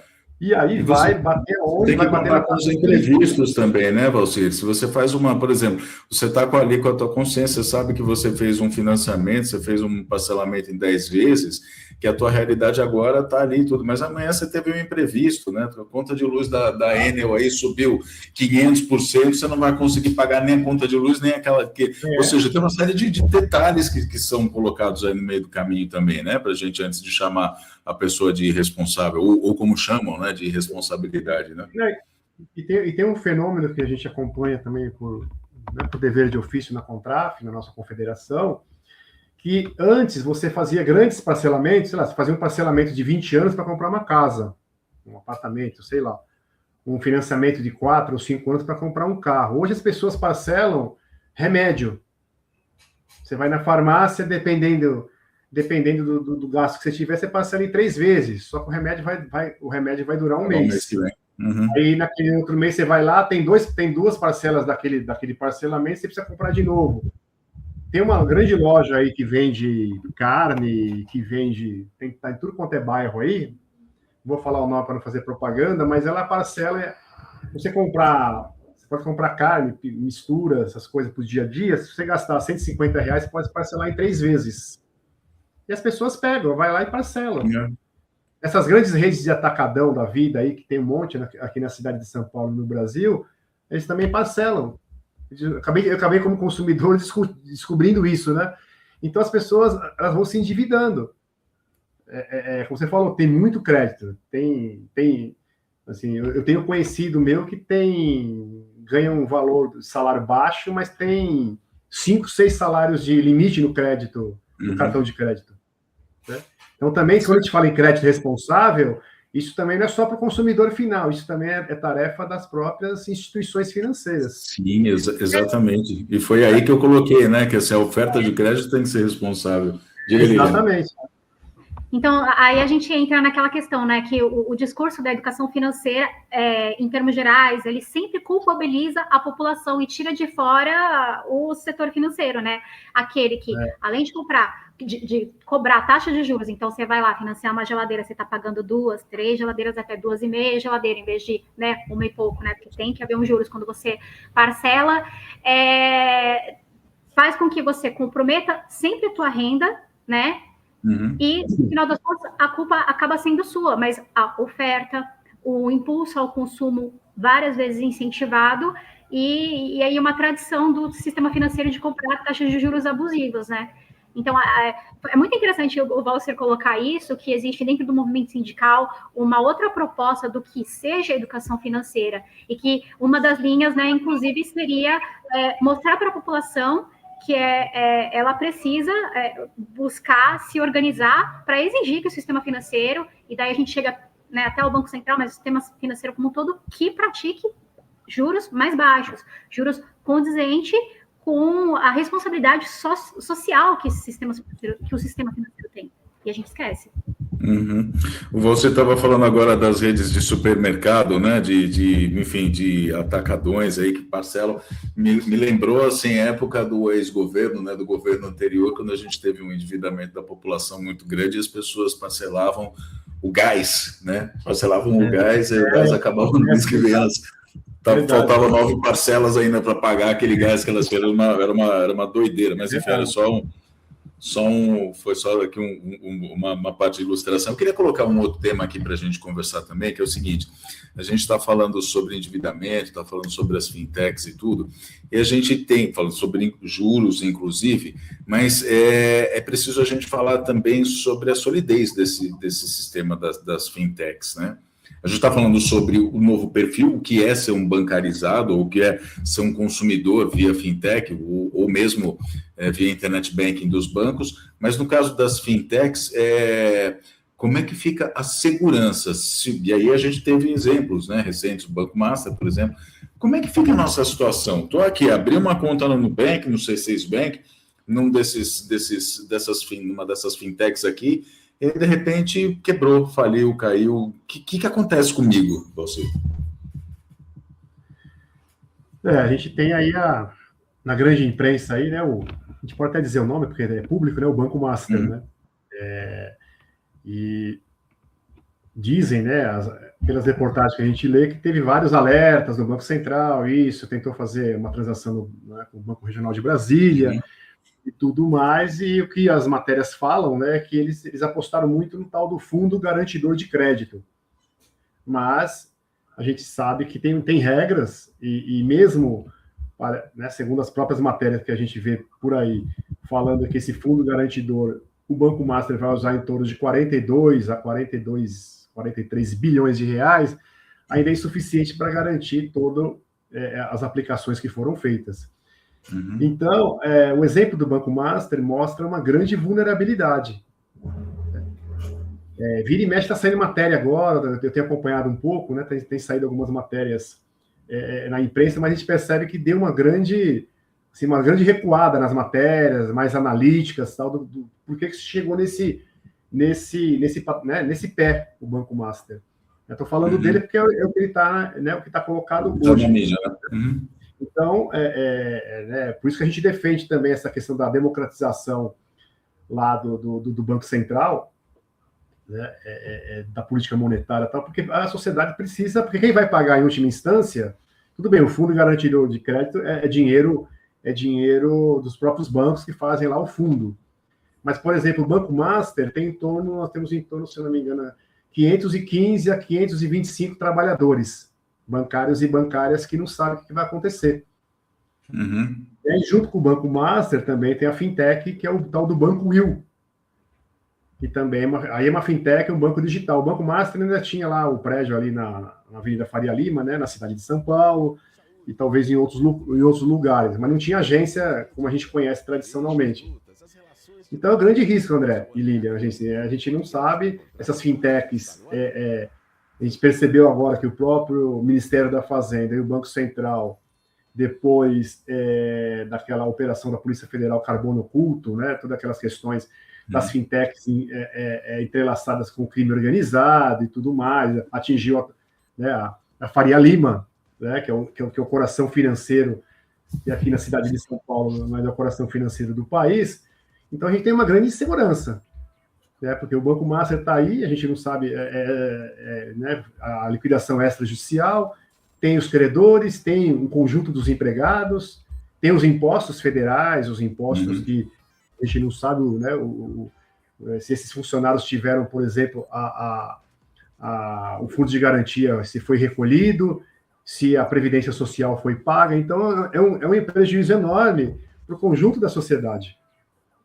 E aí vai bater onde? Tem que contar com os imprevistos também, né, Valcir? Se você faz por exemplo, você está ali com a tua consciência, sabe que você fez um financiamento, você fez um parcelamento em 10 vezes, que a tua realidade agora está ali e tudo, mas amanhã você teve um imprevisto, né? A conta de luz da Enel aí subiu 500%, você não vai conseguir pagar nem a conta de luz, nem aquela que... Ou seja, tem uma série de detalhes que são colocados aí no meio do caminho também, né? Para a gente, antes de chamar a pessoa de irresponsável, ou como chamam, né, de irresponsabilidade, né? E tem um fenômeno que a gente acompanha também por dever de ofício na Contraf, na nossa confederação, que antes você fazia grandes parcelamentos, sei lá, você fazia um parcelamento de 20 anos para comprar uma casa, um apartamento, sei lá, um financiamento de 4 ou 5 anos para comprar um carro. Hoje as pessoas parcelam remédio. Você vai na farmácia, dependendo do gasto que você tiver, você parcela em 3 vezes. Só que o remédio vai durar um mês. Aí naquele outro mês você vai lá, tem 2 parcelas daquele parcelamento, você precisa comprar de novo. Tem uma grande loja aí que vende carne, tá em tudo quanto é bairro aí. Vou falar o nome para não fazer propaganda, mas ela parcela. Você pode comprar carne, mistura, essas coisas para o dia a dia. Se você gastar R$150, você pode parcelar em 3 vezes. E as pessoas pegam, vai lá e parcelam. Essas grandes redes de atacadão da vida aí, que tem um monte aqui na cidade de São Paulo, no Brasil, eles também parcelam. Eu acabei como consumidor descobrindo isso, né? Então as pessoas elas vão se endividando. Como você falou, tem muito crédito. Tem assim, eu tenho conhecido meu que ganha um valor de salário baixo, mas tem 5, 6 salários de limite no crédito, no cartão de crédito. Né? Então também, quando a gente fala em crédito responsável, isso também não é só para o consumidor final, isso também é tarefa das próprias instituições financeiras. Sim, exatamente. E foi aí que eu coloquei, né? Que essa oferta de crédito tem que ser responsável. Exatamente. Então, aí a gente entra naquela questão, né? Que o discurso da educação financeira, em termos gerais, ele sempre culpabiliza a população e tira de fora o setor financeiro, né? Aquele que, além de cobrar taxa de juros, então você vai lá financiar uma geladeira, você está pagando 2, 3 geladeiras, até 2,5 geladeiras, em vez de, né, 1 e pouco, né? Porque tem que haver um juros quando você parcela, faz com que você comprometa sempre a tua renda, né? E, no final das contas, a culpa acaba sendo sua, mas a oferta, o impulso ao consumo várias vezes incentivado, e aí uma tradição do sistema financeiro de comprar taxas de juros abusivas, né? Então, é muito interessante o Walser colocar isso, que existe dentro do movimento sindical uma outra proposta do que seja educação financeira, e que uma das linhas, né, inclusive, seria mostrar para a população que ela precisa buscar se organizar para exigir que o sistema financeiro, e daí a gente chega, né, até o Banco Central, mas o sistema financeiro como um todo, que pratique juros mais baixos, juros condizente com a responsabilidade social que o sistema financeiro tem. E a gente esquece. Você estava falando agora das redes de supermercado, né? Enfim, de atacadões aí que parcelam. Me lembrou assim, a época do ex-governo, né? Do governo anterior, quando a gente teve um endividamento da população muito grande e as pessoas parcelavam o gás, né? Parcelavam o gás e o gás acabava no mês que vem. Faltavam 9 parcelas ainda para pagar aquele gás que elas fizeram. Era uma doideira, mas enfim, era foi só aqui uma parte de ilustração. Eu queria colocar um outro tema aqui para a gente conversar também, que é o seguinte: a gente está falando sobre endividamento, está falando sobre as fintechs e tudo, e a gente tem, falando sobre juros, inclusive, mas é preciso a gente falar também sobre a solidez desse sistema das fintechs, né? A gente está falando sobre o novo perfil, o que é ser um bancarizado, ou o que é ser um consumidor via fintech, ou mesmo via internet banking dos bancos, mas no caso das fintechs, como é que fica a segurança? E aí a gente teve exemplos, né, recentes, o Banco Master, por exemplo. Como é que fica a nossa situação? Estou aqui, abri uma conta no Nubank, no C6 Bank, numa dessas fintechs aqui, e de repente quebrou, faliu, caiu. O que acontece comigo, você? A gente tem aí na grande imprensa aí, né? A gente pode até dizer o nome, porque é público, né? O Banco Master, né? E dizem, né? Pelas reportagens que a gente lê, que teve vários alertas do Banco Central, tentou fazer uma transação com o Banco Regional de Brasília. E tudo mais, e o que as matérias falam, né, é que eles apostaram muito no tal do fundo garantidor de crédito. Mas a gente sabe que tem regras, e mesmo, né, segundo as próprias matérias que a gente vê por aí, falando que esse fundo garantidor, o Banco Master vai usar em torno de 42 a 43 bilhões de reais, ainda é insuficiente para garantir todas as aplicações que foram feitas. Então, o exemplo do Banco Master mostra uma grande vulnerabilidade. Vira e mexe está saindo matéria agora, eu tenho acompanhado um pouco, né? Tem saído algumas matérias na imprensa, mas a gente percebe que deu uma grande recuada nas matérias, mais analíticas, tal, por que se chegou nesse pé, o Banco Master. Eu estou falando dele porque é o que ele está, né, o que está colocado hoje. Então, por isso que a gente defende também essa questão da democratização lá do Banco Central, né, da política monetária, tal, porque a sociedade precisa, porque quem vai pagar em última instância, tudo bem, o fundo garantidor de crédito é dinheiro dos próprios bancos que fazem lá o fundo. Mas, por exemplo, o Banco Master nós temos em torno, se eu não me engano, 515 a 525 trabalhadores bancários e bancárias que não sabem o que vai acontecer. Uhum. E aí, junto com o Banco Master, também tem a fintech, que é o tal do Banco Will, que também aí é uma fintech, um banco digital. O Banco Master ainda tinha lá o prédio ali na Avenida Faria Lima, né, na cidade de São Paulo, e talvez em outros lugares, mas não tinha agência como a gente conhece tradicionalmente. Então é um grande risco, André e Lilian, a gente não sabe, essas fintechs, a gente percebeu agora que o próprio Ministério da Fazenda e o Banco Central, depois daquela operação da Polícia Federal Carbono Oculto, né, todas aquelas questões das fintechs entrelaçadas com o crime organizado e tudo mais, atingiu a Faria Lima, né, que é o coração financeiro, e aqui na cidade de São Paulo, mas é o coração financeiro do país. Então a gente tem uma grande insegurança, né, porque o Banco Master está aí, a gente não sabe né, a liquidação extrajudicial, tem os credores, tem um conjunto dos empregados, tem os impostos federais, os impostos que a gente não sabe, né, se esses funcionários tiveram, por exemplo, o fundo de garantia, se foi recolhido, se a Previdência Social foi paga. Então, é um prejuízo enorme para o conjunto da sociedade,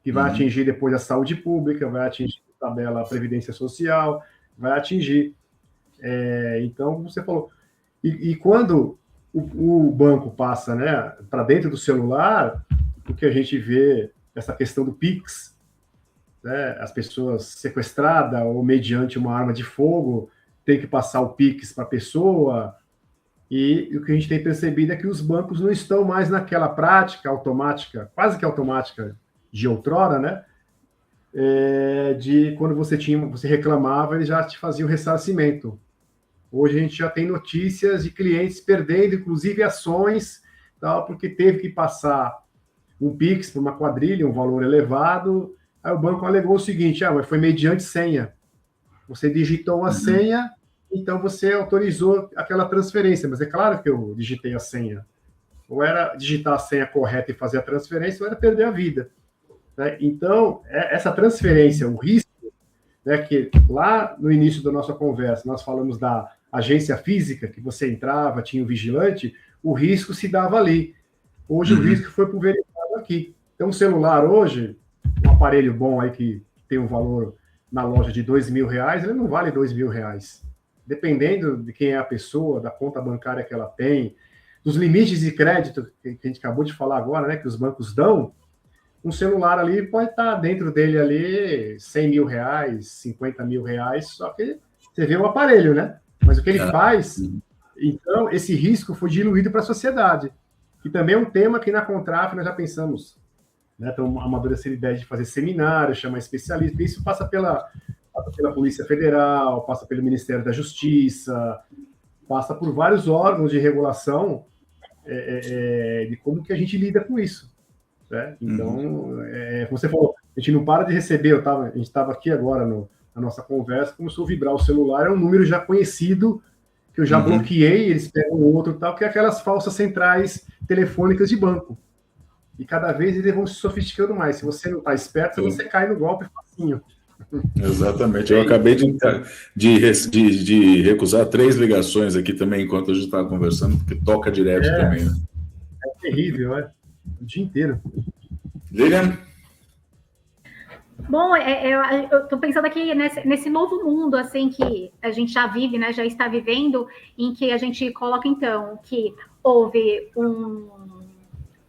que vai atingir depois a saúde pública, vai atingir a tabela Previdência Social, vai atingir. Então, você falou... E quando o banco passa, né, para dentro do celular, o que a gente vê, essa questão do Pix, né, as pessoas sequestradas ou mediante uma arma de fogo, tem que passar o Pix para a pessoa, e o que a gente tem percebido é que os bancos não estão mais naquela prática automática, quase que automática de outrora, né, de quando você reclamava, ele já te fazia o ressarcimento. Hoje a gente já tem notícias de clientes perdendo, inclusive, ações, tal, porque teve que passar um Pix para uma quadrilha, um valor elevado. Aí o banco alegou o seguinte: mas foi mediante senha. Você digitou uma senha, então você autorizou aquela transferência. Mas é claro que eu digitei a senha. Ou era digitar a senha correta e fazer a transferência, ou era perder a vida. Né? Então, essa transferência, o risco, né, que lá no início da nossa conversa nós falamos da agência física, que você entrava, tinha o vigilante, o risco se dava ali. Hoje o risco foi pulverizado aqui. Então, o celular hoje, um aparelho bom aí que tem um valor na loja de R$2.000, ele não vale R$2.000. Dependendo de quem é a pessoa, da conta bancária que ela tem, dos limites de crédito que a gente acabou de falar agora, né, que os bancos dão, um celular ali pode estar dentro dele ali R$100.000, R$50.000, só que você vê o aparelho, né? Mas o que ele faz, então, esse risco foi diluído para a sociedade, que também é um tema que na Contraf nós já pensamos, né? Então, amadurecer a ideia de fazer seminário, chamar especialista, isso passa pela Polícia Federal, passa pelo Ministério da Justiça, passa por vários órgãos de regulação de como que a gente lida com isso. Né? Então, você falou, a gente não para de receber, a gente estava aqui agora na nossa conversa, começou a vibrar o celular, é um número já conhecido, que eu já bloqueei, eles pegam outro tal, que é aquelas falsas centrais telefônicas de banco. E cada vez eles vão se sofisticando mais. Se você não está esperto, você cai no golpe facinho. Exatamente. Eu acabei de recusar 3 ligações aqui também, enquanto a gente estava conversando, porque toca direto também. Né? É terrível, o dia inteiro. Lilian? Bom, eu estou pensando aqui nesse novo mundo, assim, que a gente já vive, né, já está vivendo, em que a gente coloca, então, que houve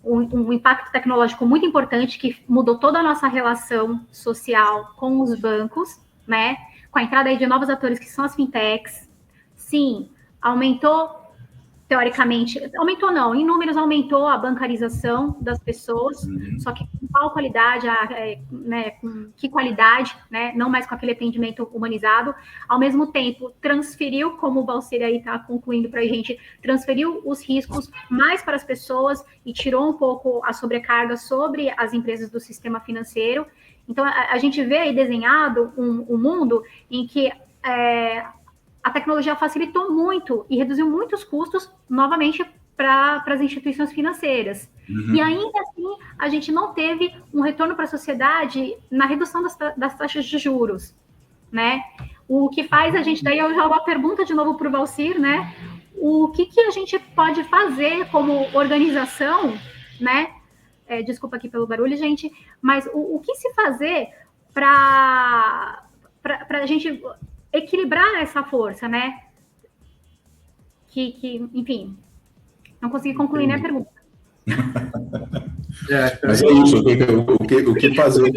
um impacto tecnológico muito importante que mudou toda a nossa relação social com os bancos, né, com a entrada aí de novos atores que são as fintechs. Sim, aumentou, teoricamente, aumentou não, em números aumentou a bancarização das pessoas, só que com qual qualidade, né, com que qualidade, né, não mais com aquele atendimento humanizado, ao mesmo tempo transferiu, como o Balseiro aí está concluindo para a gente, transferiu os riscos mais para as pessoas e tirou um pouco a sobrecarga sobre as empresas do sistema financeiro. Então, a gente vê aí desenhado um mundo em que a tecnologia facilitou muito e reduziu muitos custos, novamente, para as instituições financeiras. E ainda assim, a gente não teve um retorno para a sociedade na redução das taxas de juros, né? O que faz a gente, daí eu já uma pergunta de novo para o Valcir, né? o que a gente pode fazer como organização, né? Desculpa aqui pelo barulho, gente, mas o que se fazer para a gente equilibrar essa força, né? Enfim, não consegui concluir nem a pergunta. Mas é isso, o que fazer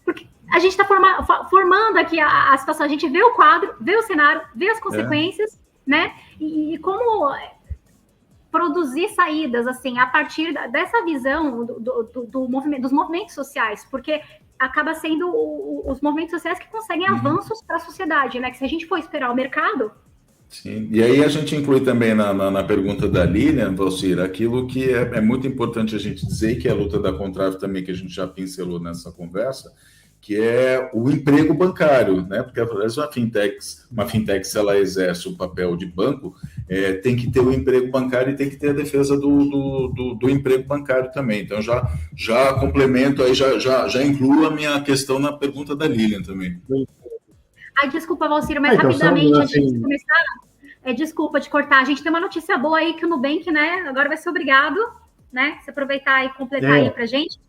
porque a gente está formando aqui a situação, a gente vê o quadro, vê o cenário, vê as consequências, né? E como produzir saídas, assim, a partir dessa visão do movimento, dos movimentos sociais, porque acaba sendo os movimentos sociais que conseguem avanços para a sociedade, né? Que se a gente for esperar o mercado... Sim, e aí a gente inclui também na pergunta da Lilian, Valcir, aquilo que é muito importante a gente dizer, que é a luta da Contrave também, que a gente já pincelou nessa conversa, que é o emprego bancário, né? Porque uma fintech, se ela exerce o papel de banco, tem que ter o emprego bancário e tem que ter a defesa do emprego bancário também. Então, já complemento aí, já incluo a minha questão na pergunta da Lilian também. Ai, desculpa, Valcir, mas rapidamente, antes de começar, desculpa te cortar, a gente tem uma notícia boa aí que o Nubank, né, agora vai ser obrigado, né, se aproveitar e completar aí pra gente.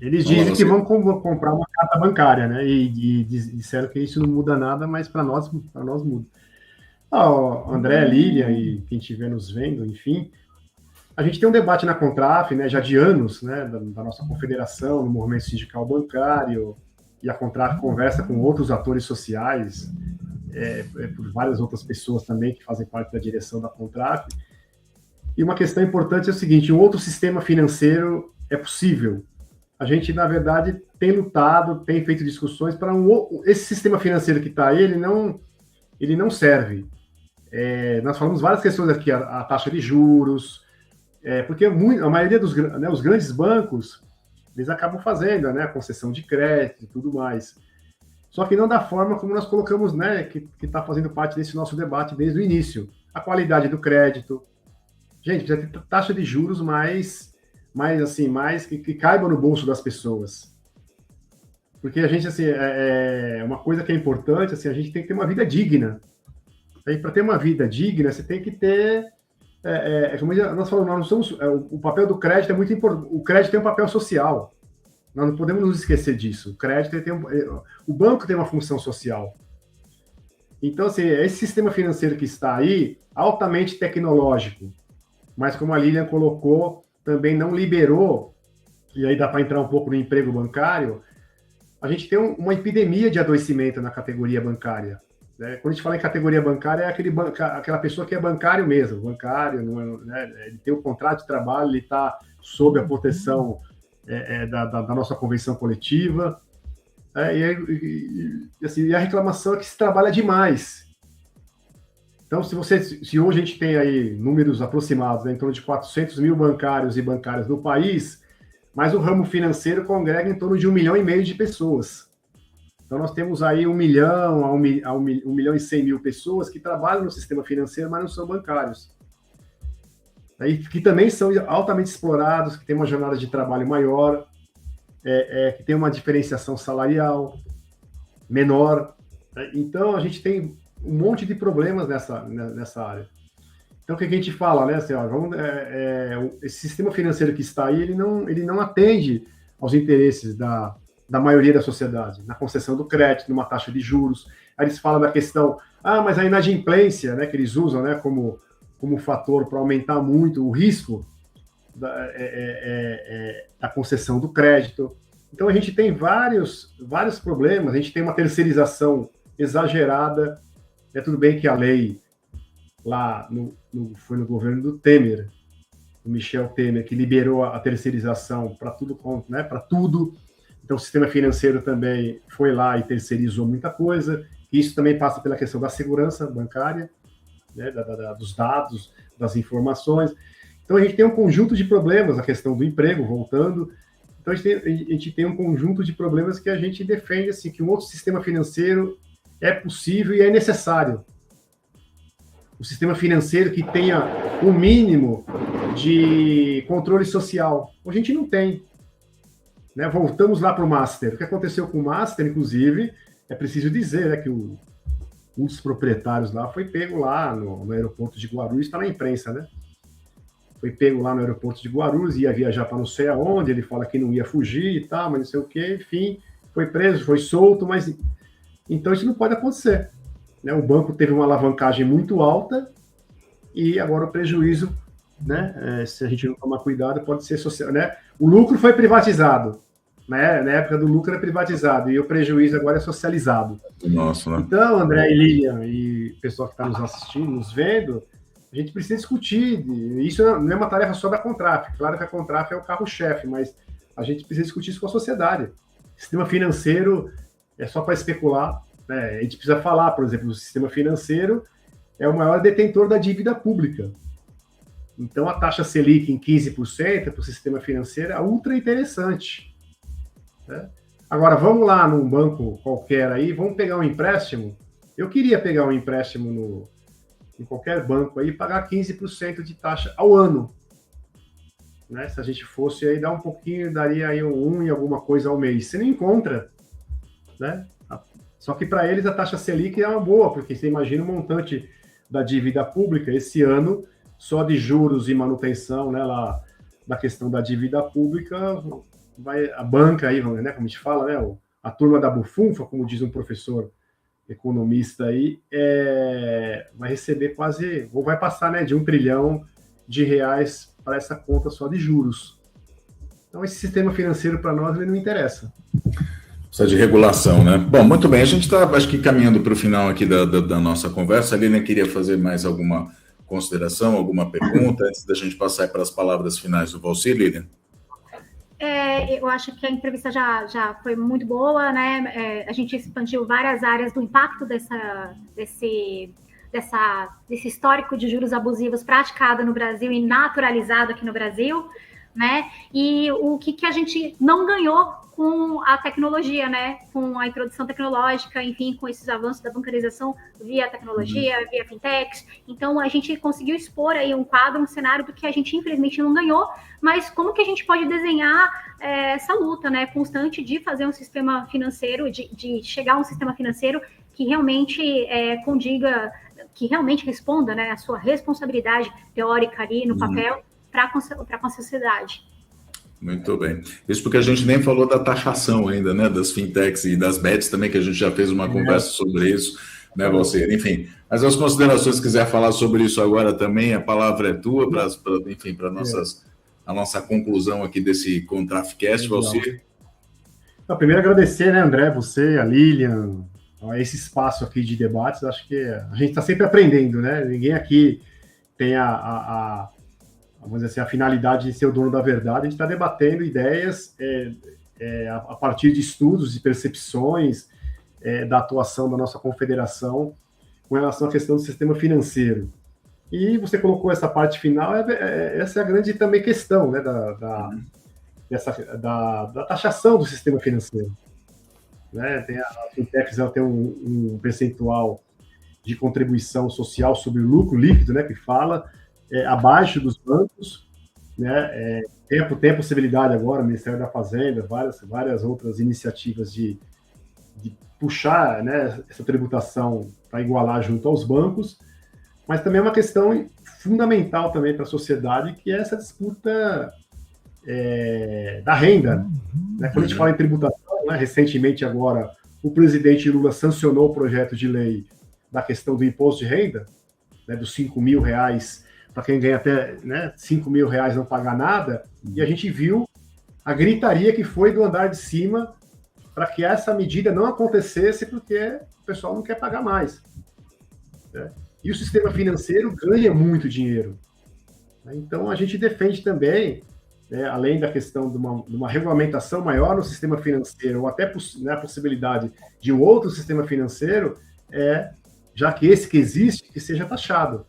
Eles dizem que vão comprar uma carta bancária, né? E disseram que isso não muda nada, mas para nós muda. André, Lilian e quem estiver nos vendo, enfim, a gente tem um debate na Contraf, né, já de anos, né, da nossa confederação, no movimento sindical bancário, e a Contraf conversa com outros atores sociais, por várias outras pessoas também que fazem parte da direção da Contraf. E uma questão importante é o seguinte: um outro sistema financeiro é possível. A gente, na verdade, tem lutado, tem feito discussões para esse sistema financeiro que está aí, ele não serve. Nós falamos várias questões aqui, a taxa de juros, porque a maioria os grandes bancos, eles acabam fazendo, né, a concessão de crédito e tudo mais. Só que não da forma como nós colocamos, né, que está fazendo parte desse nosso debate desde o início. A qualidade do crédito. Gente, precisa ter taxa de juros mais que caiba no bolso das pessoas. Porque a gente, assim, uma coisa que é importante, assim, a gente tem que ter uma vida digna. Para ter uma vida digna, você tem que ter... como nós falamos, nós não somos, o papel do crédito é muito importante. O crédito tem um papel social. Nós não podemos nos esquecer disso. O crédito o banco tem uma função social. Então, assim, esse sistema financeiro que está aí, altamente tecnológico, mas como a Lilian colocou, também não liberou, e aí dá para entrar um pouco no emprego bancário, a gente tem uma epidemia de adoecimento na categoria bancária. Né? Quando a gente fala em categoria bancária, é aquela pessoa que é bancário mesmo. Bancário, né? Ele tem um contrato de trabalho, ele está sob a proteção da nossa convenção coletiva. E a reclamação é que se trabalha demais. Então, se hoje a gente tem aí números aproximados, né, em torno de 400 mil bancários e bancárias no país, mas o ramo financeiro congrega em torno de 1,5 milhão de pessoas. Então, nós temos aí 1 milhão a 1 milhão e 100 mil pessoas que trabalham no sistema financeiro, mas não são bancários. Que também são altamente explorados, que têm uma jornada de trabalho maior, que tem uma diferenciação salarial menor. Então, a gente tem um monte de problemas nessa área. Então, o que a gente fala, né? Assim, esse sistema financeiro que está aí, ele não atende aos interesses da maioria da sociedade, na concessão do crédito, numa taxa de juros. Aí eles falam da questão, mas a inadimplência, né, que eles usam, né, como fator para aumentar muito o risco da concessão do crédito. Então, a gente tem vários problemas, a gente tem uma terceirização exagerada. Tudo bem que a lei lá foi no governo do Temer, do Michel Temer, que liberou a terceirização para tudo, né, para tudo. Então, o sistema financeiro também foi lá e terceirizou muita coisa. Isso também passa pela questão da segurança bancária, né, dos dados, das informações. Então, a gente tem um conjunto de problemas, a questão do emprego, voltando. Então, a gente tem um conjunto de problemas que a gente defende, assim, que um outro sistema financeiro é possível e é necessário. O sistema financeiro que tenha um mínimo de controle social. A gente não tem. Né? Voltamos lá para o Master. O que aconteceu com o Master, inclusive, é preciso dizer, né, que um dos proprietários lá foi pego lá no aeroporto de Guarulhos, está na imprensa, né? Foi pego lá no aeroporto de Guarulhos, ia viajar para não sei aonde, ele fala que não ia fugir e tal, mas não sei o quê, enfim, foi preso, foi solto, mas então isso não pode acontecer, né? O banco teve uma alavancagem muito alta e agora o prejuízo, né? Se a gente não tomar cuidado, pode ser social, né? O lucro foi privatizado, né? Na época do lucro era privatizado e o prejuízo agora é socializado. Nossa, né? Então, André e Lilian e o pessoal que está nos assistindo, nos vendo, a gente precisa discutir. Isso não é uma tarefa só da Contraf. Claro que a Contraf é o carro-chefe, mas a gente precisa discutir isso com a sociedade. O sistema financeiro é só para especular, né? A gente precisa falar, por exemplo, o sistema financeiro é o maior detentor da dívida pública. Então, a taxa Selic em 15% para o sistema financeiro é ultra interessante, né? Agora, vamos lá num banco qualquer aí, vamos pegar um empréstimo. Eu queria pegar um empréstimo em qualquer banco aí e pagar 15% de taxa ao ano, né? Se a gente fosse aí dar um pouquinho, daria aí um e alguma coisa ao mês. Você não encontra, né? Só que para eles a taxa Selic é uma boa, porque você imagina o montante da dívida pública esse ano, só de juros e manutenção, né, lá da questão da dívida pública, vai a banca aí, né, como a gente fala, né, a turma da bufunfa, como diz um professor economista aí, vai receber quase, ou vai passar, né, de R$1 trilhão para essa conta só de juros. Então, esse sistema financeiro, para nós, ele não interessa. Precisa de regulação, né? Bom, muito bem, a gente está, acho que, caminhando para o final aqui da nossa conversa. A Lilian queria fazer mais alguma consideração, alguma pergunta, antes da gente passar para as palavras finais do Valcir, Lilian? Eu acho que a entrevista já foi muito boa, né? A gente expandiu várias áreas do impacto desse histórico de juros abusivos praticado no Brasil e naturalizado aqui no Brasil, né? E o que a gente não ganhou com a tecnologia, né? Com a introdução tecnológica, enfim, com esses avanços da bancarização via tecnologia, via fintechs. Então, a gente conseguiu expor aí um quadro, um cenário do que a gente, infelizmente, não ganhou, mas como que a gente pode desenhar essa luta, né, constante de fazer um sistema financeiro, de chegar a um sistema financeiro que realmente condiga, que realmente responda, né, a sua responsabilidade teórica ali no papel para com a sociedade. Muito bem. Isso porque a gente nem falou da taxação ainda, né, das fintechs e das bets também, que a gente já fez uma conversa sobre isso, né, Valcir? Enfim, mas as considerações, se quiser falar sobre isso agora também, a palavra é tua, para a nossa conclusão aqui desse Contrafcast, Valcir. Primeiro agradecer, né, André, você, a Lilian, esse espaço aqui de debates. Acho que a gente está sempre aprendendo, né? Ninguém aqui tem vamos dizer assim, a finalidade de ser o dono da verdade. A gente está debatendo ideias a partir de estudos e percepções da atuação da nossa confederação com relação à questão do sistema financeiro. E você colocou essa parte final, essa é a grande também questão, né, da taxação do sistema financeiro. Né? A Fintechs tem um percentual de contribuição social sobre o lucro líquido, né, que fala, abaixo dos bancos, né? Tem a possibilidade agora, o Ministério da Fazenda, várias outras iniciativas de puxar, né, essa tributação para igualar junto aos bancos, mas também é uma questão fundamental também para a sociedade, que é essa disputa da renda. Né? Quando a gente fala em tributação, né, recentemente agora, o presidente Lula sancionou o projeto de lei da questão do imposto de renda, né, dos R$5.000, para quem ganha até, né, R$5.000 não pagar nada, e a gente viu a gritaria que foi do andar de cima para que essa medida não acontecesse, porque o pessoal não quer pagar mais. Né? E o sistema financeiro ganha muito dinheiro. Então, a gente defende também, né, além da questão de uma regulamentação maior no sistema financeiro, ou até a possibilidade de um outro sistema financeiro, já que esse que existe, que seja taxado.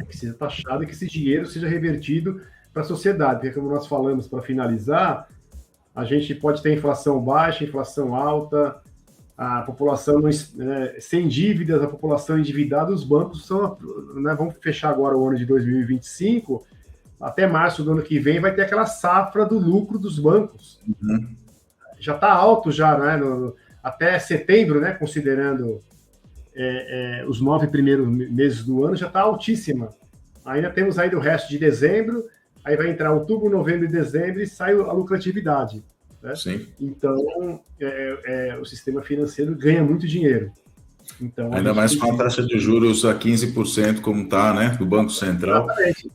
Que seja taxado e que esse dinheiro seja revertido para a sociedade. Porque, como nós falamos, para finalizar, a gente pode ter inflação baixa, inflação alta, a população sem dívidas, a população endividada, os bancos vamos fechar agora o ano de 2025, até março do ano que vem vai ter aquela safra do lucro dos bancos. Já está alto, já, né, até setembro, né, considerando os 9 primeiros meses do ano já está altíssima. Ainda temos aí o resto de dezembro, aí vai entrar outubro, novembro e dezembro e sai a lucratividade. Né? Sim. Então, o sistema financeiro ganha muito dinheiro. Então, ainda mais com a taxa de juros a 15%, como está, né, do Banco Central. Exatamente.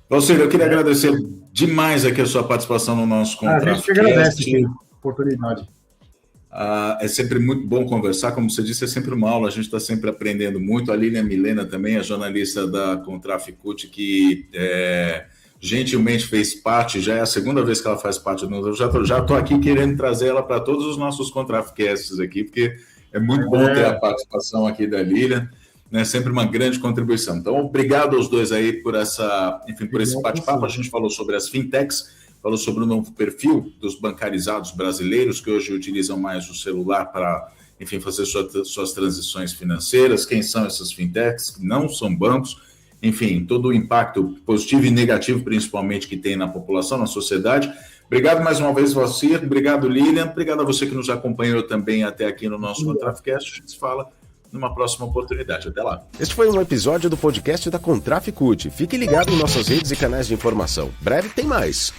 Valcir, eu queria agradecer demais aqui a sua participação no nosso contrato. A gente que agradece a oportunidade. É sempre muito bom conversar, como você disse, é sempre uma aula, a gente está sempre aprendendo muito. A Lilian Milena também, a jornalista da Contraficute, que gentilmente fez parte, já é a segunda vez que ela faz parte, eu já estou aqui querendo trazer ela para todos os nossos Contraficasts aqui, porque é muito bom ter a participação aqui da Lilian, né? Sempre uma grande contribuição. Então, obrigado aos dois aí por esse bate-papo. A gente falou sobre as fintechs, falou sobre o novo perfil dos bancarizados brasileiros que hoje utilizam mais o celular para, fazer suas transições financeiras. Quem são essas fintechs? Que não são bancos. Enfim, todo o impacto positivo e negativo, principalmente, que tem na população, na sociedade. Obrigado mais uma vez, Valcir. Obrigado, Lilian. Obrigado a você que nos acompanhou também até aqui no nosso Contraficast. A gente se fala numa próxima oportunidade. Até lá. Este foi um episódio do podcast da Contraficute. Fique ligado em nossas redes e canais de informação. Breve tem mais.